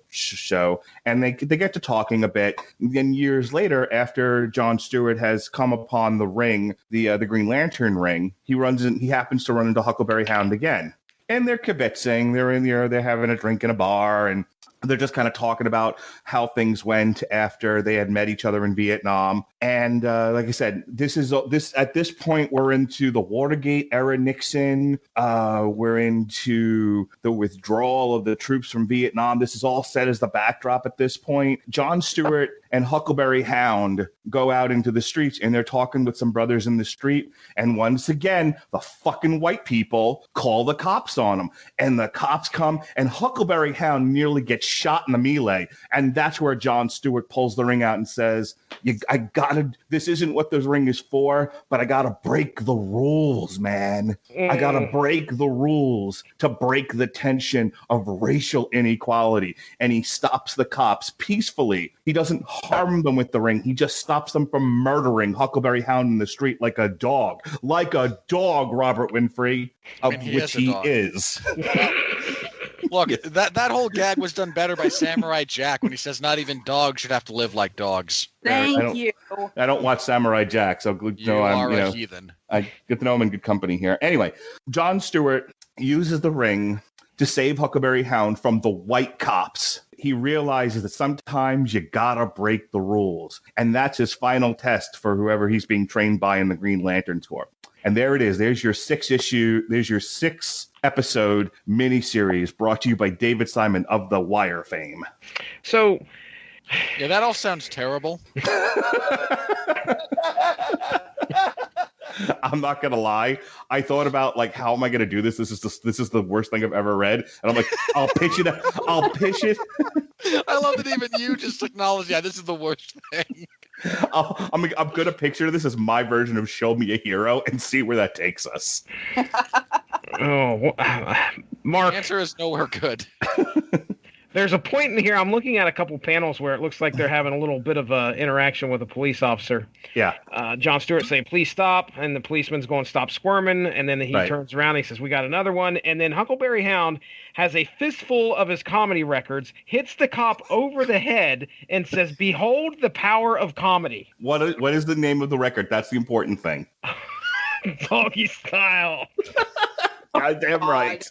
show, and they get to talking a bit. And then years later, after John Stewart has come upon the ring, the Green Lantern ring, he happens to run into Huckleberry Hound again, and they're kibitzing. They're having a drink in a bar, and they're just kind of talking about how things went after they had met each other in Vietnam. And like I said, this at this point, we're into the Watergate era Nixon. We're into the withdrawal of the troops from Vietnam. This is all set as the backdrop at this point. John Stewart and Huckleberry Hound go out into the streets, and they're talking with some brothers in the street. And once again, the fucking white people call the cops on them. And the cops come, and Huckleberry Hound nearly gets shot in the melee. And that's where John Stewart pulls the ring out and says, this isn't what this ring is for, but I gotta break the rules, man. I gotta break the rules to break the tension of racial inequality. And he stops the cops peacefully. He doesn't harm them with the ring. He just stops them from murdering Huckleberry Hound in the street like a dog. Like a dog, Robert Winfree, of which he is. Look, that whole gag was done better by Samurai Jack when he says not even dogs should have to live like dogs. Thank you. I don't watch Samurai Jack, so you are a heathen. I get to know him in good company here. Anyway, John Stewart uses the ring to save Huckleberry Hound from the white cops. he realizes that sometimes you gotta break the rules. And that's his final test for whoever he's being trained by in the Green Lantern tour. And there it is. There's your 6-episode miniseries brought to you by David Simon of The Wire fame. So, yeah, that all sounds terrible. I'm not gonna lie. I thought about like, how am I gonna do this? This is the worst thing I've ever read. And I'm like, I'll pitch it. I love that even you just acknowledge, yeah, this is the worst thing. I'm gonna picture this as my version of Show Me a Hero and see where that takes us. Mark. The answer is nowhere good. There's a point in here. I'm looking at a couple panels where it looks like they're having a little bit of interaction with a police officer. Yeah. John Stewart saying, "Please stop," and the policeman's going, "Stop squirming," and then he turns around and he says, "We got another one," and then Huckleberry Hound has a fistful of his comedy records, hits the cop over the head, and says, "Behold the power of comedy." What is the name of the record? That's the important thing. Doggy Style. Goddamn right.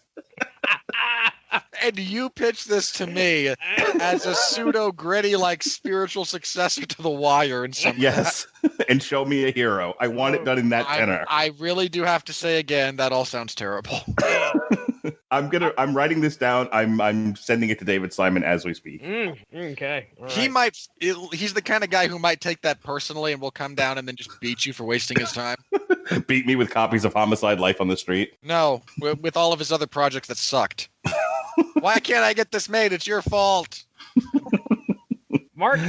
And you pitch this to me as a pseudo gritty, like spiritual successor to The Wire in some Yes, and Show Me a Hero. I want it done in that tenor. I really do have to say again, that all sounds terrible. I'm writing this down. I'm sending it to David Simon as we speak. Okay. Right. He's the kind of guy who might take that personally and will come down and then just beat you for wasting his time. Beat me with copies of Homicide: Life on the Street. No, with all of his other projects that sucked. Why can't I get this made? It's your fault. Mark.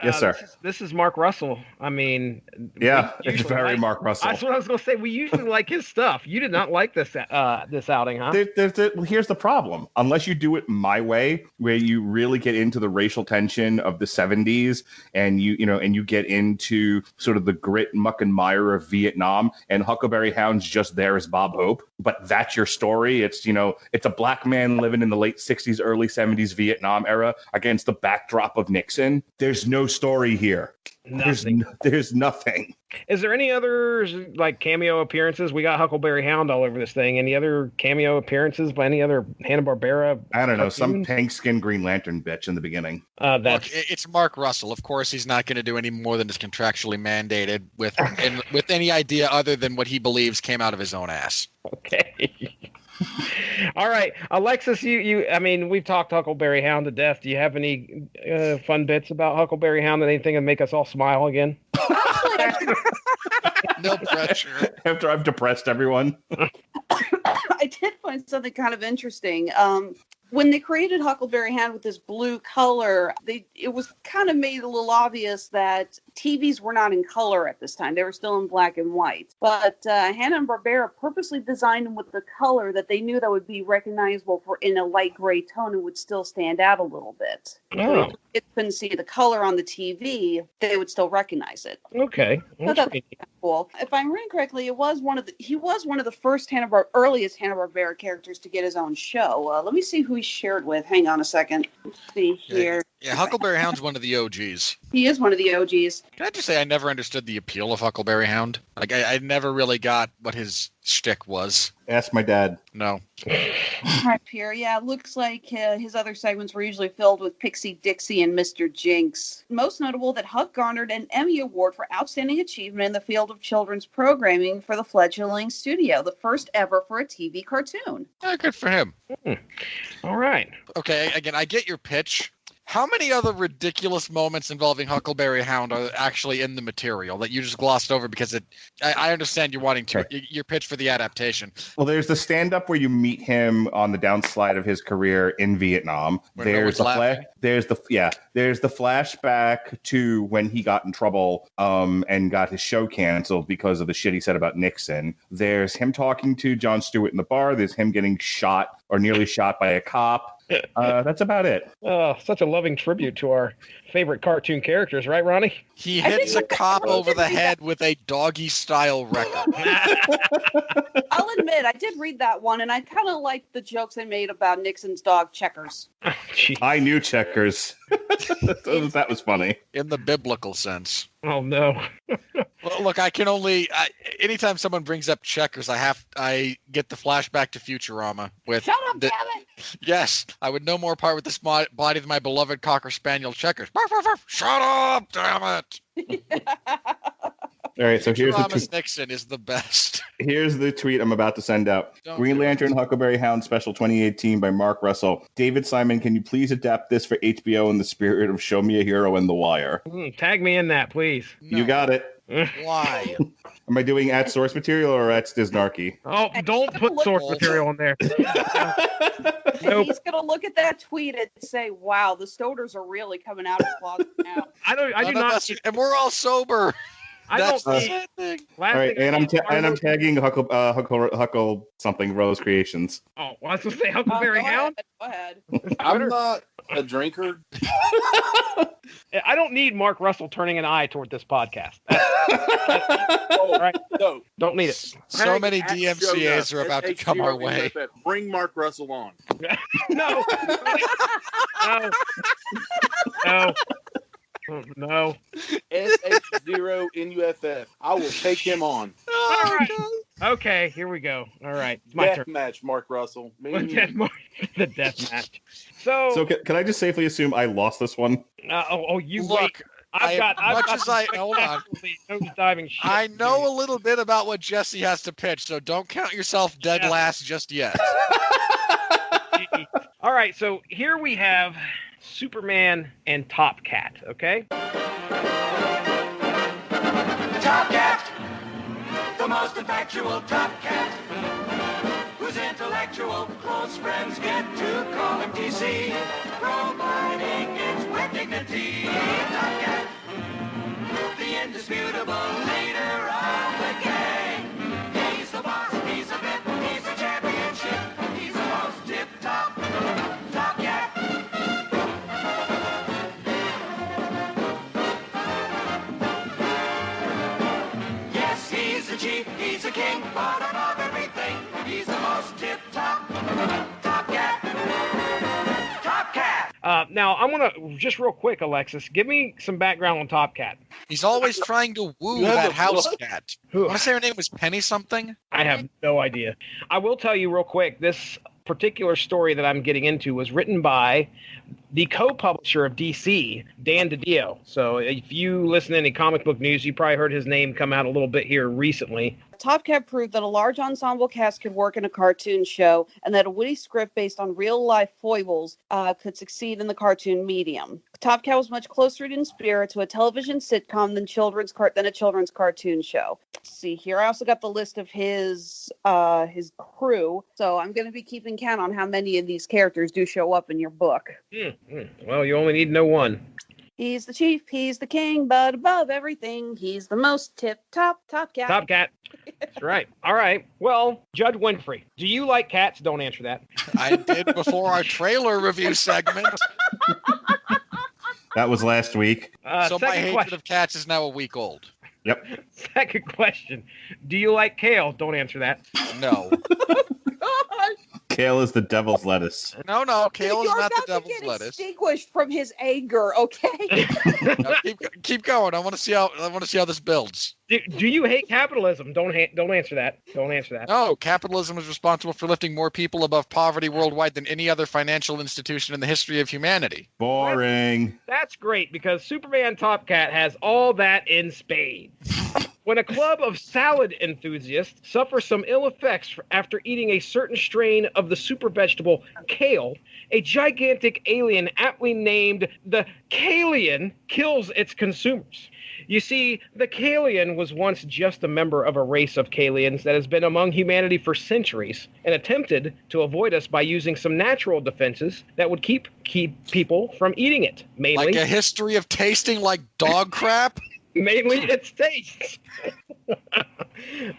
Yes, sir. This is Mark Russell. I mean, yeah, it's very Mark Russell. That's what I was going to say. We usually like his stuff. You did not like this outing, huh? Here's the problem. Unless you do it my way, where you really get into the racial tension of the 70s, and you get into sort of the grit, muck, and mire of Vietnam, and Huckleberry Hound's just there as Bob Hope, but that's your story. It's a black man living in the late 60s, early 70s Vietnam era against the backdrop of Nixon. There's no story here. Nothing. There's nothing. Is there any other like cameo appearances? We got Huckleberry Hound all over this thing. Any other cameo appearances by any other Hanna-Barbera? I don't know. Some pink skin Green Lantern bitch in the beginning. Look, it's Mark Russell. Of course, he's not going to do any more than is contractually mandated with any idea other than what he believes came out of his own ass. Okay. All right, Alexis, I mean, we've talked Huckleberry Hound to death. Do you have any fun bits about Huckleberry Hound that anything that make us all smile again? No pressure. After I've depressed everyone. I did find something kind of interesting. When they created Huckleberry Hound with this blue color, it was kind of made a little obvious that TVs were not in color at this time. They were still in black and white. But Hanna-Barbera purposely designed them with the color that they knew that would be recognizable in a light gray tone and would still stand out a little bit. So if you couldn't see the color on the TV, they would still recognize it. Okay. So that's kind of cool. If I'm reading correctly, he was one of the first earliest Hanna-Barbera characters to get his own show. Let me see who he shared with. Hang on a second. Let's see here. Yeah, Huckleberry Hound's one of the OGs. He is one of the OGs. Can I just say I never understood the appeal of Huckleberry Hound? Like, I never really got what his shtick was. Ask my dad. No. Right here. Yeah, it looks like his other segments were usually filled with Pixie Dixie and Mr. Jinx. Most notable that Huck garnered an Emmy Award for Outstanding Achievement in the field of children's programming for the fledgling studio, the first ever for a TV cartoon. Yeah, good for him. All right. Okay, again, I get your pitch. How many other ridiculous moments involving Huckleberry Hound are actually in the material that you just glossed over because I understand you're wanting to your pitch for the adaptation. Well, there's the stand-up where you meet him on the downslide of his career in Vietnam. There's the flashback to when he got in trouble and got his show canceled because of the shit he said about Nixon. There's him talking to Jon Stewart in the bar. There's him getting shot or nearly shot by a cop. That's about it. Oh, such a loving tribute to our favorite cartoon characters, right, Ronnie? He hits a cop over the head with a doggy-style record. I'll admit, I did read that one, and I kind of liked the jokes they made about Nixon's dog, Checkers. I knew Checkers. That was funny. In the biblical sense. Oh, no. Well, look, I can only... anytime someone brings up Checkers, I get the flashback to Futurama with... Shut up, damn it! Yes, I would no more part with this body than my beloved Cocker Spaniel Checkers. Barf, barf, barf. Shut up, damn it. All right, so here's Thomas Nixon is the best. Here's the tweet I'm about to send out. Green Lantern Huckleberry Hound Special 2018 by Mark Russell. David Simon, can you please adapt this for HBO in the spirit of Show Me a Hero and The Wire? Tag me in that, please. No. You got it. Why? Am I doing at source material or at Stiznarky? Oh, don't put source material on there. Nope. He's gonna look at that tweet and say, "Wow, the stoners are really coming out of the closet now." I do not. And we're all sober. That's all right, and I'm tagging Huckle something Rose Creations. Oh, well, I was going to say Huckleberry Hound. Go ahead. I'm not a drinker. I don't need Mark Russell turning an eye toward this podcast. All right. No, don't need it. So many DMCAs are about to come our way. Bring Mark Russell on. No. No. SH0NUFF. I will take him on. All right. Okay, here we go. All right. It's my turn. Match, Mark Russell. The death match. So can I just safely assume I lost this one? You look. wait. Hold on. Diving shit, I know a little bit about what Jesse has to pitch, so don't count yourself dead last just yet. All right, so here we have Superman and Top Cat, okay? Top Cat, the most effectual Top Cat, whose intellectual close friends get to call him DC, providing its wit dignity. Top Cat, the indisputable leader of the gang. He's the boss, he's a bit, he's a championship, he's the most tip-top Top Cat. Yes, he's the chief, he's the king, but above everything, he's the most tip-top Top Cat. Top Cat. Now, I'm going to, just real quick, Alexis, give me some background on Top Cat. He's always trying to woo that house cat. I want to say her name was Penny something. I have no idea. I will tell you real quick, this particular story that I'm getting into was written by the co-publisher of DC, Dan DiDio. So if you listen to any comic book news, you probably heard his name come out a little bit here recently. Top Cat proved that a large ensemble cast could work in a cartoon show and that a witty script based on real-life foibles could succeed in the cartoon medium. Top Cat was much closer in spirit to a television sitcom than a children's cartoon show. Let's see here, I also got the list of his crew, so I'm going to be keeping count on how many of these characters do show up in your book. Well, you only need to know one. He's the chief, he's the king, but above everything, he's the most tip-top Top Cat. Top Cat. That's right. All right. Well, Judge Winfree, do you like cats? Don't answer that. I did before our trailer review segment. That was last week. So my hatred of cats is now a week old. Yep. Second question. Do you like kale? Don't answer that. No. Kale is the devil's lettuce. No, kale is not the devil's lettuce. Extinguished from his anger, okay? No, keep going. I want to see how this builds. Do you hate capitalism? Don't answer that. Don't answer that. No, capitalism is responsible for lifting more people above poverty worldwide than any other financial institution in the history of humanity. Boring. That's great because Superman Top Cat has all that in spades. When a club of salad enthusiasts suffer some ill effects after eating a certain strain of the super vegetable kale, a gigantic alien aptly named the Kalian kills its consumers. You see, the Kalian was once just a member of a race of Kalians that has been among humanity for centuries and attempted to avoid us by using some natural defenses that would keep people from eating it. Mainly, like a history of tasting like dog crap? Mainly its taste.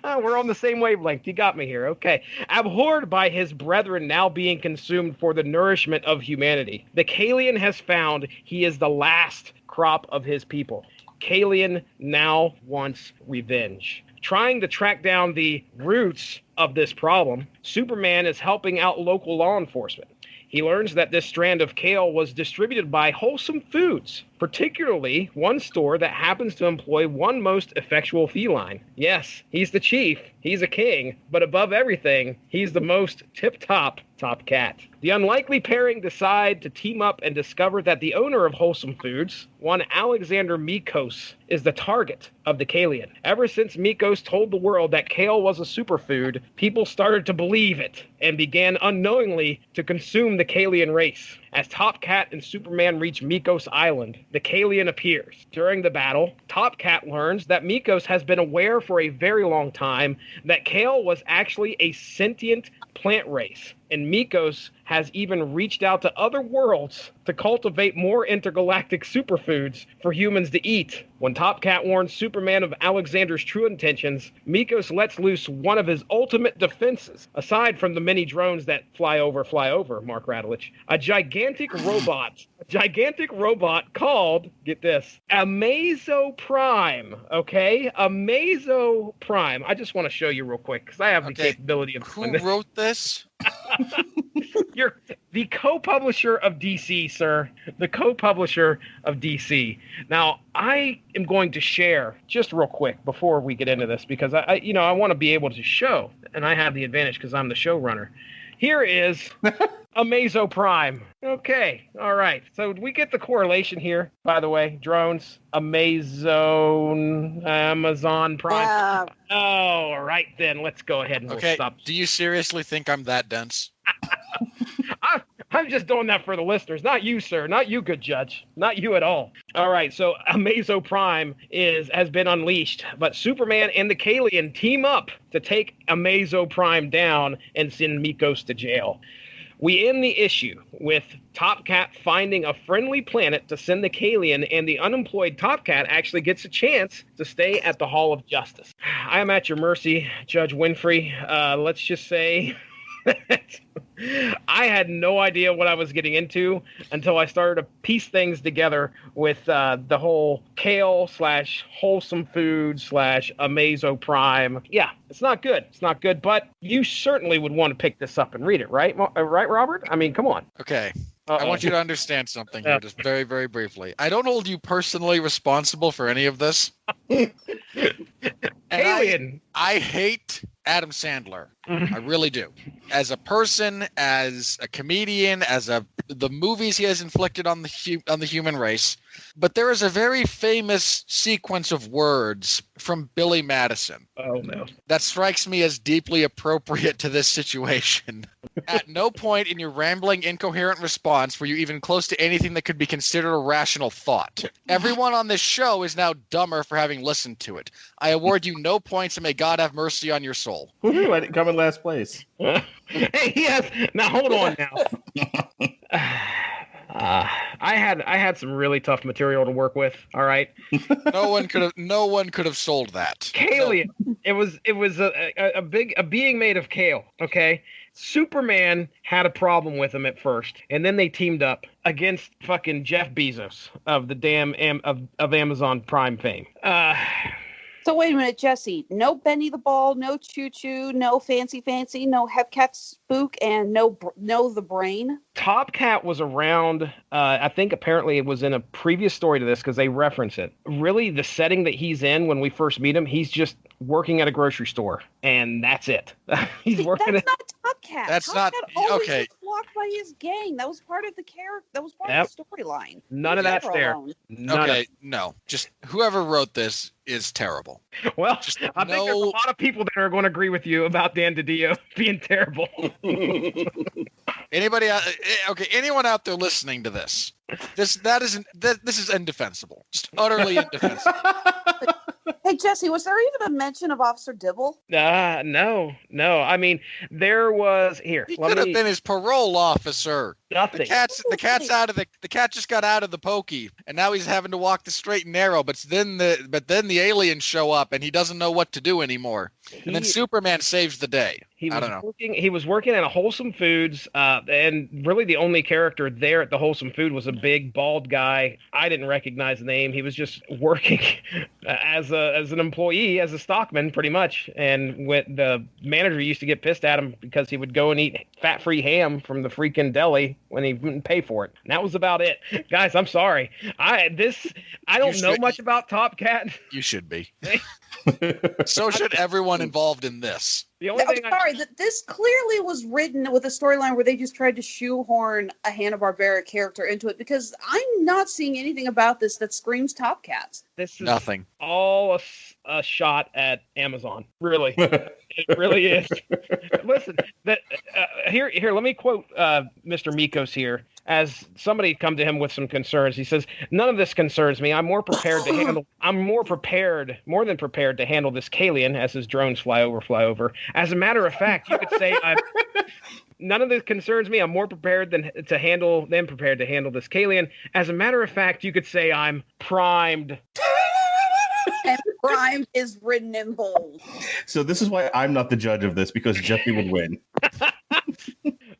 We're on the same wavelength. You got me here. Okay. Abhorred by his brethren now being consumed for the nourishment of humanity, the Kalian has found he is the last crop of his people. Kalian now wants revenge. Trying to track down the roots of this problem, Superman is helping out local law enforcement. He learns that this strand of kale was distributed by Wholesome Foods, particularly one store that happens to employ one most effectual feline. Yes, he's the chief, he's a king, but above everything, he's the most tip-top top cat. The unlikely pairing decide to team up and discover that the owner of Wholesome Foods, one Alexander Mikos, is the target of the Kalian. Ever since Mikos told the world that kale was a superfood, people started to believe it and began unknowingly to consume the Kalian race. As Top Cat and Superman reach Mikos Island, the Kalian appears. During the battle, Top Cat learns that Mikos has been aware for a very long time that kale was actually a sentient plant race, and Mikos has even reached out to other worlds to cultivate more intergalactic superfoods for humans to eat. When Top Cat warns Superman of Alexander's true intentions, Mikos lets loose one of his ultimate defenses, aside from the many drones that fly over, Mark Radulich. A gigantic robot called, get this, Amazo Prime, okay? Amazo Prime. I just want to show you real quick, because I have the capability of... Who wrote this? You're the co-publisher of DC, sir. The co-publisher of DC. Now, I am going to share just real quick before we get into this, because I want to be able to show, and I have the advantage because I'm the showrunner. Here is Amazo Prime. Okay, all right. So we get the correlation here, by the way. Drones, Amazon Prime. Oh, all right then. Let's go ahead and we'll stop. Do you seriously think I'm that dense? I'm just doing that for the listeners, not you, sir. Not you, good judge. Not you at all. All right, so Amazo Prime has been unleashed, but Superman and the Kalian team up to take Amazo Prime down and send Mikos to jail. We end the issue with Top Cat finding a friendly planet to send the Kalian, and the unemployed Top Cat actually gets a chance to stay at the Hall of Justice. I am at your mercy, Judge Winfree. Let's just say... I had no idea what I was getting into until I started to piece things together with the whole kale / wholesome food / Amazo Prime. Yeah, it's not good. It's not good, but you certainly would want to pick this up and read it, right? Right, Robert? I mean, come on. Okay. I want you to understand something here, just very, very briefly. I don't hold you personally responsible for any of this. Alien. I hate Adam Sandler. I really do. As a person, as a comedian, the movies he has inflicted on the human race. But there is a very famous sequence of words from Billy Madison. Oh, no. That strikes me as deeply appropriate to this situation. At no point in your rambling, incoherent response were you even close to anything that could be considered a rational thought. Everyone on this show is now dumber for having listened to it. I award you no points, and may God have mercy on your soul. Woohoo, I didn't come in last place. Hey, yes. Now, hold on now. I had some really tough material to work with. All right. No one could have sold that. Kalian. No. It was a being made of kale. Okay. Superman had a problem with him at first, and then they teamed up against fucking Jeff Bezos of the damn of Amazon Prime fame. So wait a minute, Jesse. No Benny the Ball, no Choo Choo, no Fancy, no Hepcat Spook, and no the Brain. Top Cat was around. I think apparently it was in a previous story to this because they reference it. Really, the setting that he's in when we first meet him, he's just working at a grocery store, and that's it. He's working. That's not Top Cat. That's Top not Cat always okay. was blocked by his gang. That was part of the character. That was part of the storyline. None of that's there. No. Just whoever wrote this is terrible. Well, I think there's a lot of people that are going to agree with you about Dan DiDio being terrible. Anyone out there listening to this? This is indefensible. Just utterly indefensible. Hey, Jesse, was there even a mention of Officer Dibble? No. I mean, there was here. He could have been his parole officer. Nothing. The cat just got out of the pokey, and now he's having to walk the straight and narrow. But then the aliens show up, and he doesn't know what to do anymore. And then Superman saves the day. He was working at a Wholesome Foods, and really the only character there at the Wholesome Food was a big bald guy. I didn't recognize the name. He was just working as an employee, as a stockman, pretty much. And the manager used to get pissed at him because he would go and eat fat-free ham from the freaking deli when he wouldn't pay for it. And that was about it. Guys, I'm sorry. I don't know much about Top Cat. You should be. So should everyone involved in this. The only thing this clearly was written with a storyline where they just tried to shoehorn a Hanna-Barbera character into it, because I'm not seeing anything about this that screams Top Cat. This is nothing. All a shot at Amazon. Really. It really is. Listen, here, let me quote Mr. Mikos here. As somebody come to him with some concerns, he says, "None of this concerns me. I'm more than prepared to handle this Kalian as his drones fly over. As a matter of fact, you could say none of this concerns me. I'm more prepared to handle this Kalian. As a matter of fact, you could say I'm primed." And primed is written in bold. So this is why I'm not the judge of this, because Jeffy would win.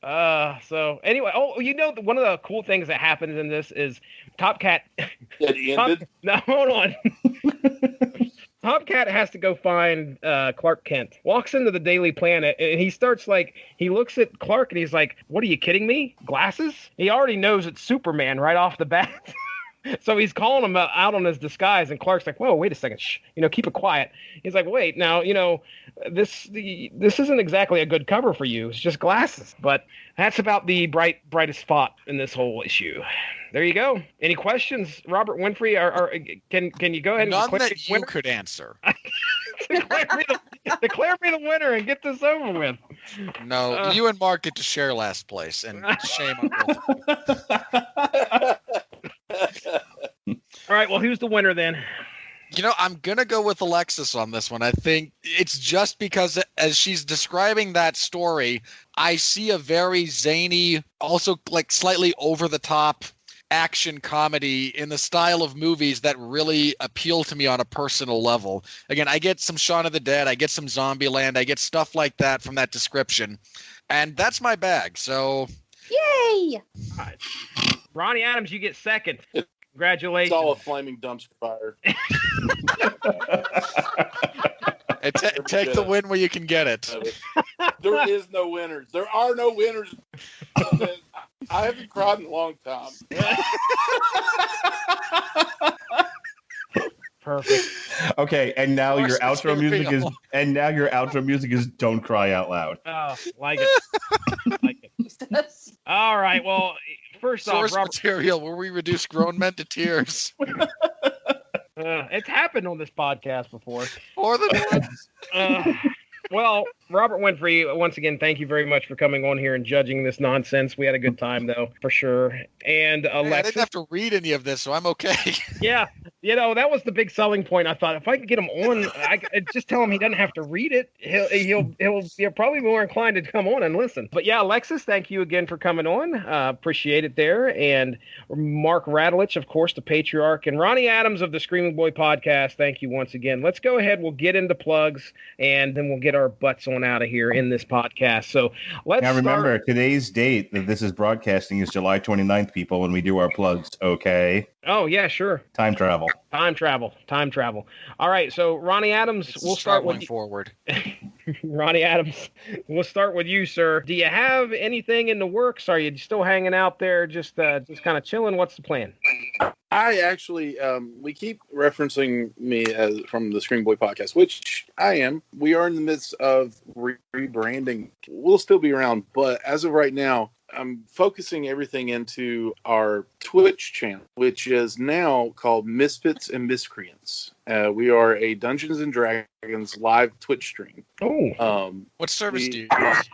So anyway, one of the cool things that happens in this is Top Cat. It ended? No, hold on. Top Cat has to go find Clark Kent. Walks into the Daily Planet, and he starts he looks at Clark and he's like, "What, are you kidding me? Glasses?" He already knows it's Superman right off the bat. So he's calling him out on his disguise, and Clark's like, "Whoa, wait a second, shh, keep it quiet." He's like, "Wait, now, this isn't exactly a good cover for you. It's just glasses." But that's about the brightest spot in this whole issue. There you go. Any questions, Robert Winfree? Can you go ahead and none that you could answer? Declare me the winner and get this over with. No, you and Mark get to share last place, and shame on both of you. All right, well, who's the winner then? I'm going to go with Alexis on this one. I think it's just because as she's describing that story, I see a very zany, also slightly over-the-top action comedy in the style of movies that really appeal to me on a personal level. Again, I get some Shaun of the Dead, I get some Zombieland, I get stuff like that from that description, and that's my bag, so... Yay! All right. Ronnie Adams, you get second. Congratulations. It's all a flaming dumpster fire. Take the win where you can get it. There is no winners. There are no winners. I haven't cried in a long time. Perfect. Okay, and now your outro music is "Don't Cry Out Loud." Oh, like it. All right. Well, first off, Robert, material where we reduce grown men to tears. It's happened on this podcast before. More than once. Well, Robert Winfree, once again, thank you very much for coming on here and judging this nonsense. We had a good time, though, for sure. And Alexis, I didn't have to read any of this, so I'm okay. Yeah, that was the big selling point. I thought if I could get him on, I just tell him he doesn't have to read it. He'll probably be more inclined to come on and listen. But yeah, Alexis, thank you again for coming on. Appreciate it there. And Mark Radulich, of course, the patriarch, and Ronnie Adams of the Screaming Boy podcast. Thank you once again. Let's go ahead. We'll get into plugs, and then we'll get our butts on out of here in this podcast. So let's now remember today's date that this is broadcasting is July 29th, people, when we do our plugs. Okay. Oh yeah, sure. Time travel. All right. So Ronnie Adams, we'll start with forward. Ronnie Adams, we'll start with you, sir. Do you have anything in the works? Are you still hanging out there, just kind of chilling? What's the plan? I actually, we keep referencing me as from the Scream Boy podcast, which I am. We are in the midst of rebranding. We'll still be around, but as of right now, I'm focusing everything into our Twitch channel, which is now called Misfits and Miscreants. We are a Dungeons and Dragons live Twitch stream. Oh. What service do you use?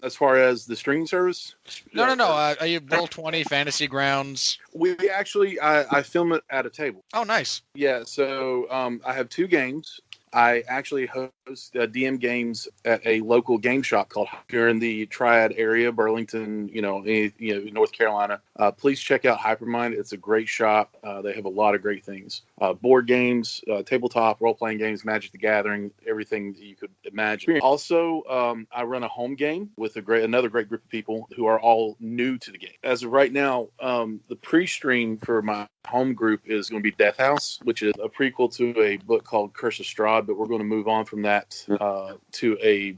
As far as the streaming service? No. Are you Roll20, Fantasy Grounds? We actually, I film it at a table. Oh, nice. Yeah, so I have two games. I actually host DM games at a local game shop called here in the Triad area, Burlington, North Carolina. Please check out Hypermind. It's a great shop. They have a lot of great things. Board games, tabletop, role-playing games, Magic the Gathering, everything that you could imagine. Also, I run a home game with another great group of people who are all new to the game. As of right now, the pre-stream for my home group is going to be Death House, which is a prequel to a book called Curse of Strahd but we're going to move on from that to a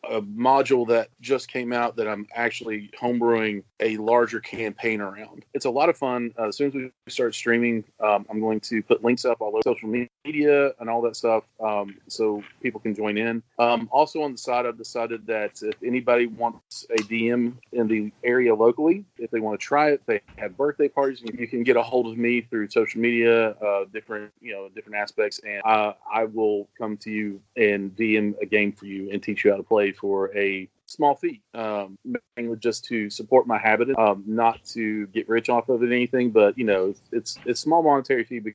module that just came out that I'm actually homebrewing a larger campaign around. It's a lot of fun. As soon as we start streaming, I'm going to put links up all over social media and all that stuff, so people can join in. Also on the side, I've decided that if anybody wants a DM in the area locally, if they want to try it, they have birthday parties, you can get a hold of me through social media, different aspects, and I will come to you and DM a game for you and teach you how to play for a small fee, mainly just to support my habit, not to get rich off of it or anything, but it's small monetary fee, but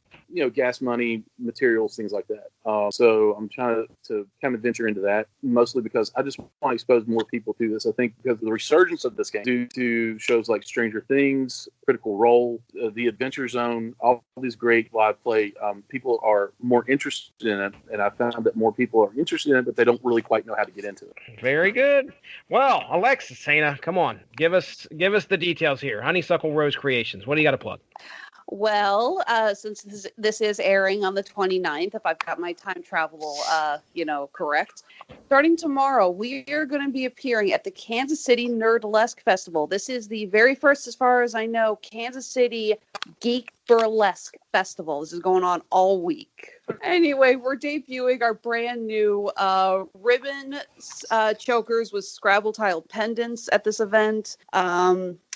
gas money, materials, things like that. So I'm trying to kind of venture into that, mostly because I just want to expose more people to this. I think because of the resurgence of this game due to shows like Stranger Things, Critical Role, The Adventure Zone, all these great live play, people are more interested in it, and I found that more people are interested in it, but they don't really quite know how to get into it. Very good. Well, Alexis, Hanna, come on, give us the details here. Honeysuckle Rose Creations. What do you got to plug? Well, since this is airing on the 29th, if I've got my time travel, correct, starting tomorrow, we are going to be appearing at the Kansas City Nerdlesque Festival. This is the very first, as far as I know, Kansas City Geek Burlesque Festival. This is going on all week. Anyway, we're debuting our brand new ribbon chokers with Scrabble tile pendants at this event.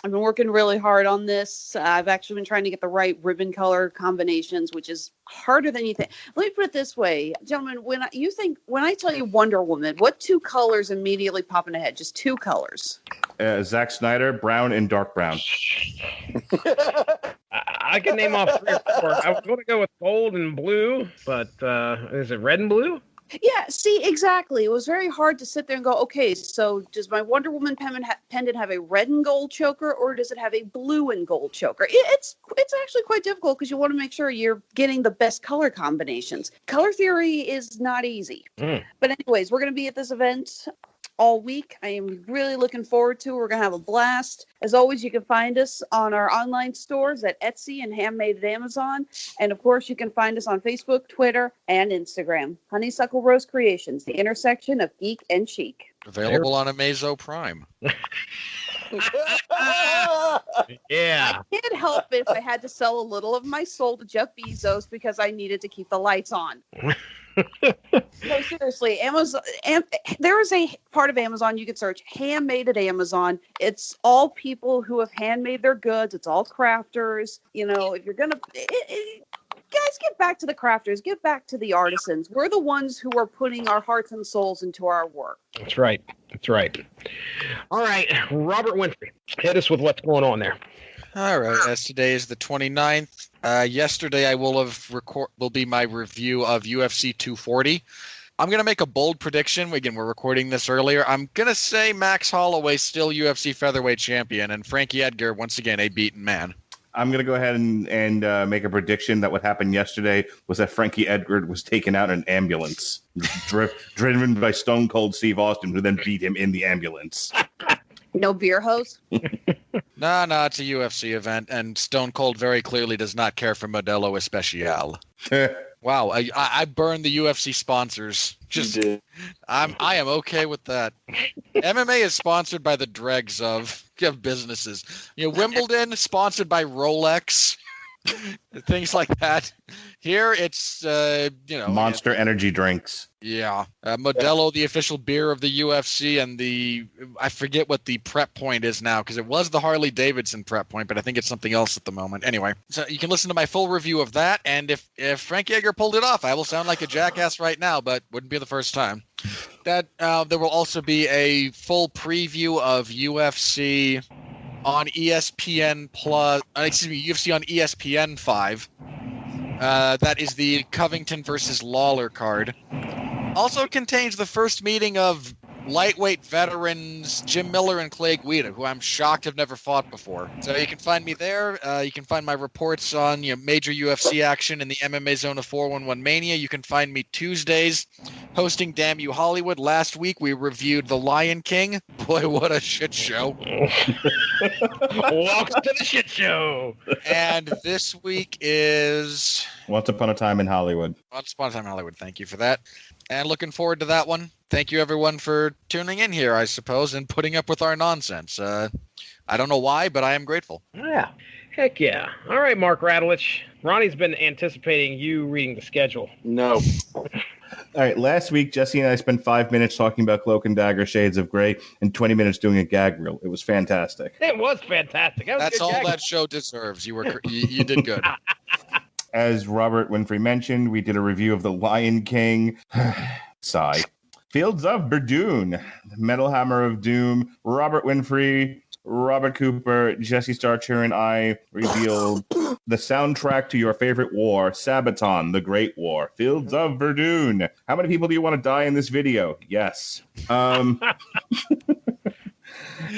I've been working really hard on this. I've actually been trying to get the right ribbon color combinations, which is harder than you think. Let me put it this way, gentlemen, when I tell you Wonder Woman, what two colors immediately pop in the head? Just two colors. Zack Snyder, brown and dark brown. I can name off 3 or 4. I was going to go with gold and blue, but is it red and blue? Yeah, see, exactly. It was very hard to sit there and go, okay, so does my Wonder Woman pendant have a red and gold choker, or does it have a blue and gold choker? It's actually quite difficult because you want to make sure you're getting the best color combinations. Color theory is not easy. But anyways, we're going to be at this event all week. I am really looking forward to it. We're going to have a blast. As always, you can find us on our online stores at Etsy and Handmade at Amazon. And of course, you can find us on Facebook, Twitter, and Instagram. Honeysuckle Rose Creations, the intersection of geek and chic. Available on Amazo Prime. Yeah. I can't help it if I had to sell a little of my soul to Jeff Bezos because I needed to keep the lights on. No, seriously, Amazon. There is a part of Amazon you can search Handmade at Amazon. It's all people who have handmade their goods. It's all crafters. If you're gonna, guys, get back to the crafters. Get back to the artisans. We're the ones who are putting our hearts and souls into our work. That's right. All right, Robert Winfree, hit us with what's going on there. All right, as today is the 29th, yesterday I will be my review of UFC 240. I'm going to make a bold prediction. Again, we're recording this earlier. I'm going to say Max Holloway still UFC featherweight champion, and Frankie Edgar, once again, a beaten man. I'm going to go ahead and make a prediction that what happened yesterday was that Frankie Edgar was taken out in an ambulance, driven by Stone Cold Steve Austin, who then beat him in the ambulance. No beer hose? No, it's a UFC event, and Stone Cold very clearly does not care for Modelo Especial. Wow, I burned the UFC sponsors. I am okay with that. MMA is sponsored by the dregs of businesses. Wimbledon sponsored by Rolex, things like that. Here it's Monster energy drinks. Yeah, Modelo, the official beer of the UFC, and I forget what the prep point is now because it was the Harley Davidson prep point, but I think it's something else at the moment. Anyway, so you can listen to my full review of that, and if Frank Edgar pulled it off, I will sound like a jackass right now, but wouldn't be the first time. That there will also be a full preview of UFC on ESPN Plus. UFC on ESPN 5. That is the Covington versus Lawler card. Also contains the first meeting of lightweight veterans Jim Miller and Clay Guida, who I'm shocked have never fought before. So you can find me there. You can find my reports on major UFC action in the MMA Zone of 411 Mania. You can find me Tuesdays hosting Damn You Hollywood. Last week we reviewed The Lion King. Boy, what a shit show. Walks to the shit show. And this week is Once Upon a Time in Hollywood. Once Upon a Time in Hollywood. Thank you for that. And looking forward to that one. Thank you, everyone, for tuning in here, I suppose, and putting up with our nonsense. I don't know why, but I am grateful. Yeah. Heck yeah. All right, Mark Radulich. Ronnie's been anticipating you reading the schedule. No. All right, last week, Jesse and I spent 5 minutes talking about Cloak and Dagger Shades of Grey and 20 minutes doing a gag reel. It was fantastic. It was fantastic. That's all that show deserves. You did good. As Robert Winfree mentioned, we did a review of The Lion King. Sigh. Fields of Berdoon, Metal Hammer of Doom, Robert Winfree, Robert Cooper, Jesse Starcher, and I revealed the soundtrack to your favorite war, Sabaton, The Great War, Fields of Berdoon. How many people do you want to die in this video? Yes.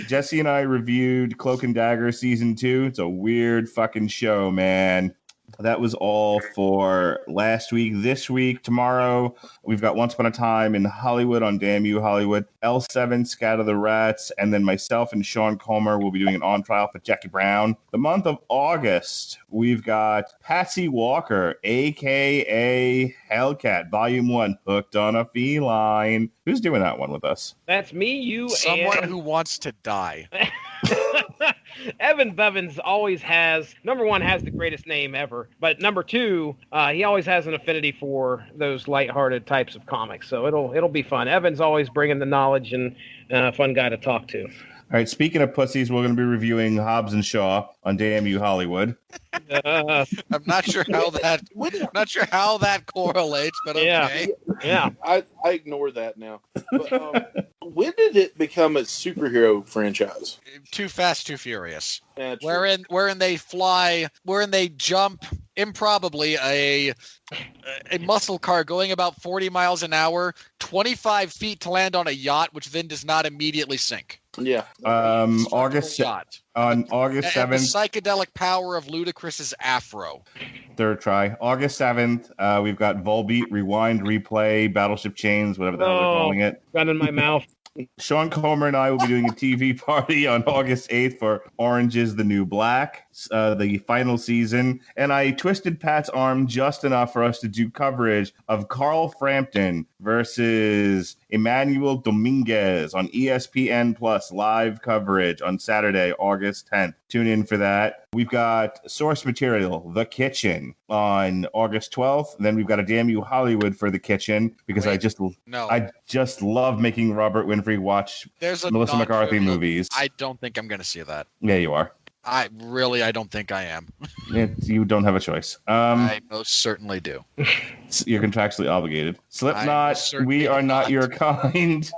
Jesse and I reviewed Cloak and Dagger Season 2. It's a weird fucking show, man. That was all for last week. This week, tomorrow, we've got Once Upon a Time in Hollywood on Damn You Hollywood, L7, Scatter the Rats, and then myself and Sean Comer will be doing an on trial for Jackie Brown. The month of August, we've got Patsy Walker, a.k.a. Hellcat, Volume 1, Hooked on a Feline. Who's doing that one with us? That's me, you, Someone and... who wants to die. Evan Bevins always has, number one, has the greatest name ever, but number two, he always has an affinity for those lighthearted types of comics, so it'll be fun. Evan's always bringing the knowledge and fun guy to talk to. All right, speaking of pussies, we're going to be reviewing Hobbs and Shaw on Damn You Hollywood. I'm not sure how that correlates, but okay. Yeah. I ignore that now. But, when did it become a superhero franchise? Too Fast, Too Furious. Yeah, wherein they jump improbably a muscle car going about 40 miles an hour, 25 feet to land on a yacht, which then does not immediately sink. Yeah. August 7th. And the psychedelic power of Ludacris's afro. Third try. August 7th, we've got Volbeat, Rewind, Replay, Battleship Chains, whatever the hell they're calling it. Gun in my mouth. Sean Comer and I will be doing a TV party on August 8th for Orange is the New Black, the final season. And I twisted Pat's arm just enough for us to do coverage of Carl Frampton versus Emmanuel Dominguez on ESPN Plus, live coverage on Saturday, August 10th. Tune in for that. We've got source material, The Kitchen, on August 12th. Then we've got a Damn You Hollywood for The Kitchen, because I just love making Robert Winfree watch Melissa McCarthy movies. I don't think I'm going to see that. Yeah, you are. I don't think I am. You don't have a choice. I most certainly do. You're contractually obligated. Slipknot, We Are Not Your Kind,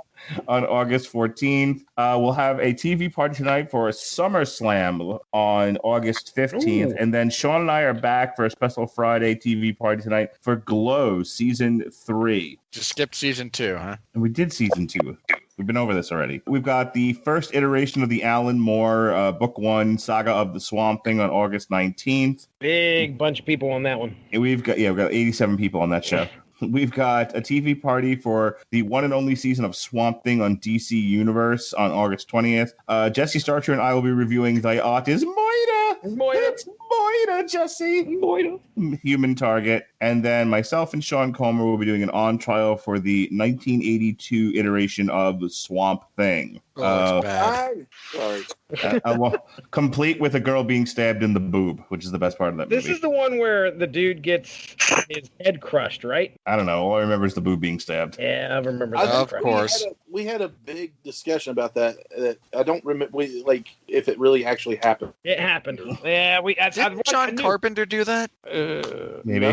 on August 14th. We'll have a TV party tonight for a SummerSlam on August 15th. Ooh. And then Sean and I are back for a special Friday TV party tonight for Glow Season 3. Just skipped Season 2, huh? And we did Season 2. We've been over this already. We've got the first iteration of the Alan Moore Book 1 Saga of the Swamp Thing on August 19th. Big bunch of people on that one. We've got 87 people on that show. We've got a TV party for the one and only season of Swamp Thing on DC Universe on August 20th. Jesse Starcher and I will be reviewing The Art is Moira. It's Moira, Jesse. Moira. Human Target. And then myself and Sean Comer will be doing an on trial for the 1982 iteration of The Swamp Thing. Oh, bad. Sorry. Complete with a girl being stabbed in the boob, which is the best part of that movie. This is the one where the dude gets his head crushed, right? I don't know. All I remember is the boob being stabbed. Yeah, I remember that. Of course. We had a big discussion about that. I don't remember if it really actually happened. It happened. Yeah, Did John Carpenter do that? Maybe.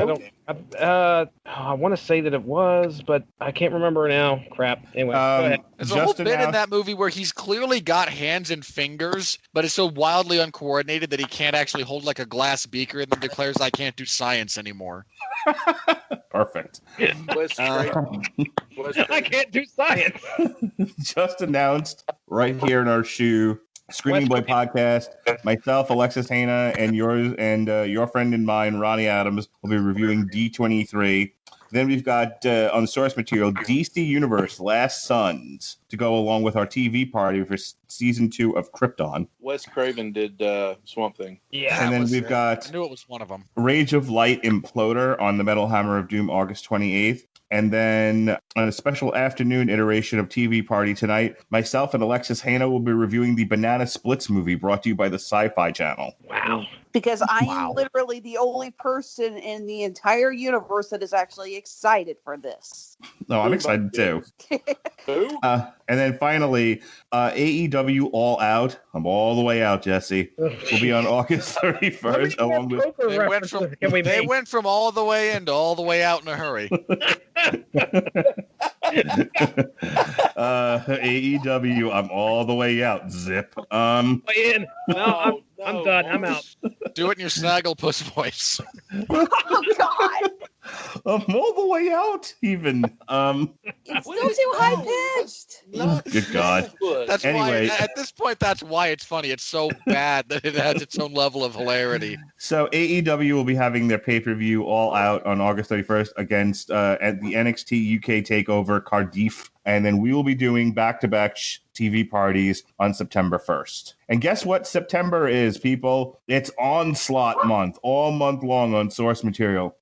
I want to say that it was, but I can't remember now. Crap. Anyway, go ahead. There's a whole bit in that movie where he's clearly got hands and fingers, but it's so wildly uncoordinated that he can't actually hold like a glass beaker and then declares, "I can't do science anymore." Perfect. I can't do science. Just announced right here in our shoe. Screaming Boy Podcast. Myself, Alexis Hanna, and yours and your friend and mine, Ronnie Adams, will be reviewing D23. Then we've got on source material DC Universe Last Sons to go along with our TV party for season 2 of Krypton. Wes Craven did Swamp Thing. Yeah. And then we've got I knew it was one of them. Rage of Light Imploder on the Metal Hammer of Doom August 28th. And then on a special afternoon iteration of TV Party tonight, myself and Alexis Hanna will be reviewing the Banana Splits movie brought to you by the Sci-Fi Channel. Wow. Because I am literally the only person in the entire universe that is actually excited for this. No, I'm excited too. Who? And then finally, AEW All Out. I'm all the way out, Jesse. Will be on August 31st. Along with They went from all the way in to all the way out in a hurry. AEW, I'm all the way out. Zip. In. No, I'm done. I'm out. Do it in your Snagglepuss voice. Oh God! I'm all the way out. Even. It's still too high pitched. Good God. That's Anyway. why. At this point, that's why it's funny. It's so bad that it has its own level of hilarity. So AEW will be having their pay-per-view All Out on August 31st against at the NXT UK Takeover Cardiff. And then we will be doing back-to-back TV parties on September 1st. And guess what September is, people? It's Onslaught month, all month long on source material.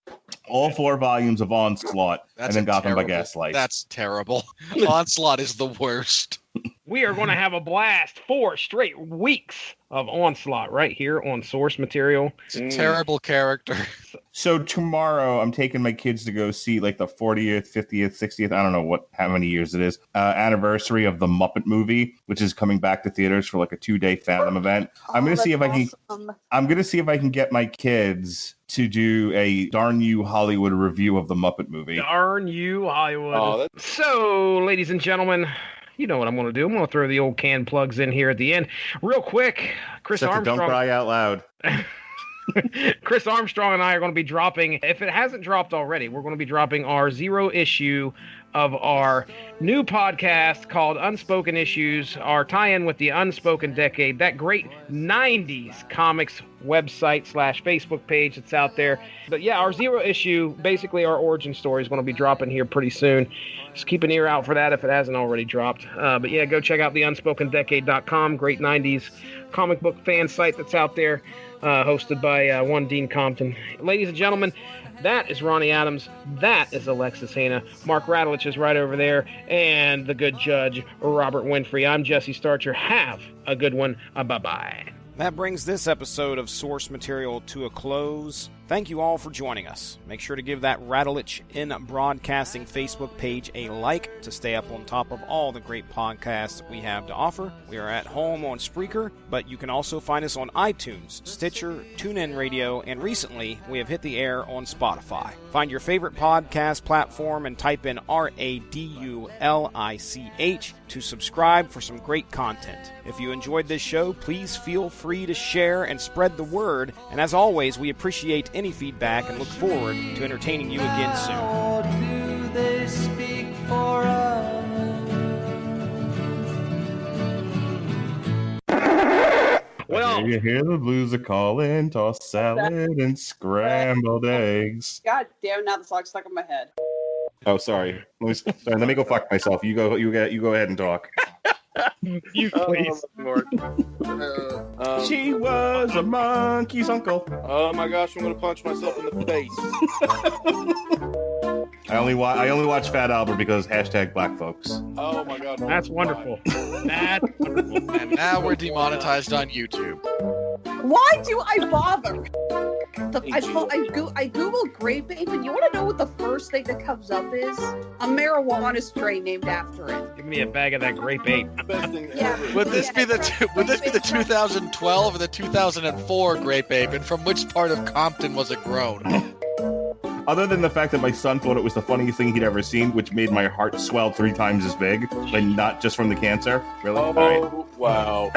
All 4 volumes of Onslaught, and then Gotham by Gaslight. That's terrible. Onslaught is the worst. We are going to have a blast 4 straight weeks of Onslaught right here on source material. It's a terrible character. So tomorrow I'm taking my kids to go see like the 40th, 50th, 60th, I don't know how many years it is, anniversary of the Muppet movie, which is coming back to theaters for like a 2-day fandom event. I'm going to see if I'm going to see if I can get my kids to do a Darn You Hollywood review of the Muppet movie. Darn you, Hollywood. So, ladies and gentlemen, you know what I'm going to do. I'm going to throw the old canned plugs in here at the end. Real quick, Chris Armstrong. Don't cry out loud. Chris Armstrong and I are going to be dropping, if it hasn't dropped already, we're going to be dropping our 0 issue of our new podcast called Unspoken Issues, our tie-in with the Unspoken Decade, that great 90s comics website / Facebook page that's out there. But yeah, our 0 issue, basically our origin story, is going to be dropping here pretty soon. Just keep an ear out for that if it hasn't already dropped. But yeah, go check out the unspokendecade.com, great 90s comic book fan site that's out there, hosted by one Dean Compton. Ladies and gentlemen, that is Ronnie Adams. That is Alexis Hanna. Mark Radulich is right over there. And the good judge, Robert Winfree. I'm Jesse Starcher. Have a good one. Bye-bye. That brings this episode of Source Material to a close. Thank you all for joining us. Make sure to give that Radulich in Broadcasting Facebook page a like to stay up on top of all the great podcasts we have to offer. We are at home on Spreaker, but you can also find us on iTunes, Stitcher, TuneIn Radio, and recently we have hit the air on Spotify. Find your favorite podcast platform and type in RADULICH to subscribe for some great content. If you enjoyed this show, please feel free to share and spread the word. And as always, we appreciate any feedback and look forward to entertaining you again soon. How do they speak for us? Well, you hear the blues are calling, toss salad and scrambled eggs. God damn! Now the song's stuck in my head. Oh, sorry. Let me go fuck myself. You go ahead and talk. You please. She was a monkey's uncle. Oh my gosh, I'm gonna punch myself in the face. I only watch Fat Albert because #Black folks. Oh my god. That's wonderful. That's wonderful. And now we're demonetized on YouTube. Why do I bother? I googled grape ape, and you want to know what the first thing that comes up is? A marijuana strain named after it. Give me a bag of that grape ape. Would this be the 2012 or the 2004 grape ape, and from which part of Compton was it grown? Other than the fact that my son thought it was the funniest thing he'd ever seen, which made my heart swell 3 times as big, and not just from the cancer. Really? Oh, all right. Wow.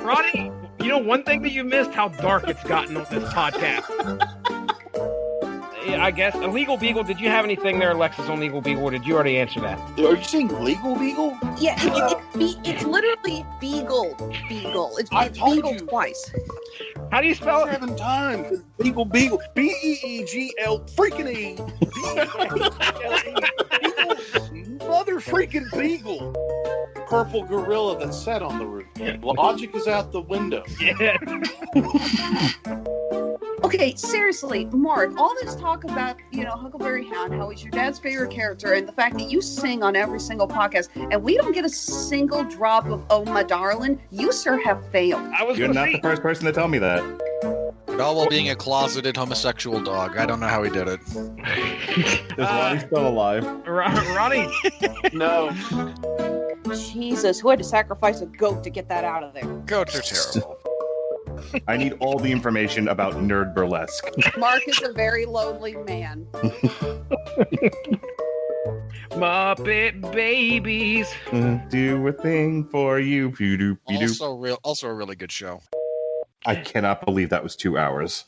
Ronnie, you know one thing that you missed? How dark it's gotten on this podcast. I guess. Illegal Beagle, did you have anything there, Alexis, on Legal Beagle, or did you already answer that? Are you saying Legal Beagle? Yeah, it's literally Beagle. It's Beagle twice. How do you spell it? 7 times. Beagle, Beagle. B-E-E-G-L freaking E. B-E-G-L-E. Beagle. Mother freaking Beagle. Purple gorilla that sat on the roof. Logic is out the window. Yeah. Okay, seriously, Mark, all this talk about, Huckleberry Hound, how he's your dad's favorite character, and the fact that you sing on every single podcast, and we don't get a single drop of Oh My Darling, you, sir, have failed. You're not the first person to tell me that. But all while being a closeted homosexual dog. I don't know how he did it. Is Ronnie still alive? Ronnie? No. Jesus, who had to sacrifice a goat to get that out of there? Goats are terrible. I need all the information about nerd burlesque. Mark is a very lonely man. Muppet Babies. Do a thing for you. Also a really good show. I cannot believe that was 2 hours.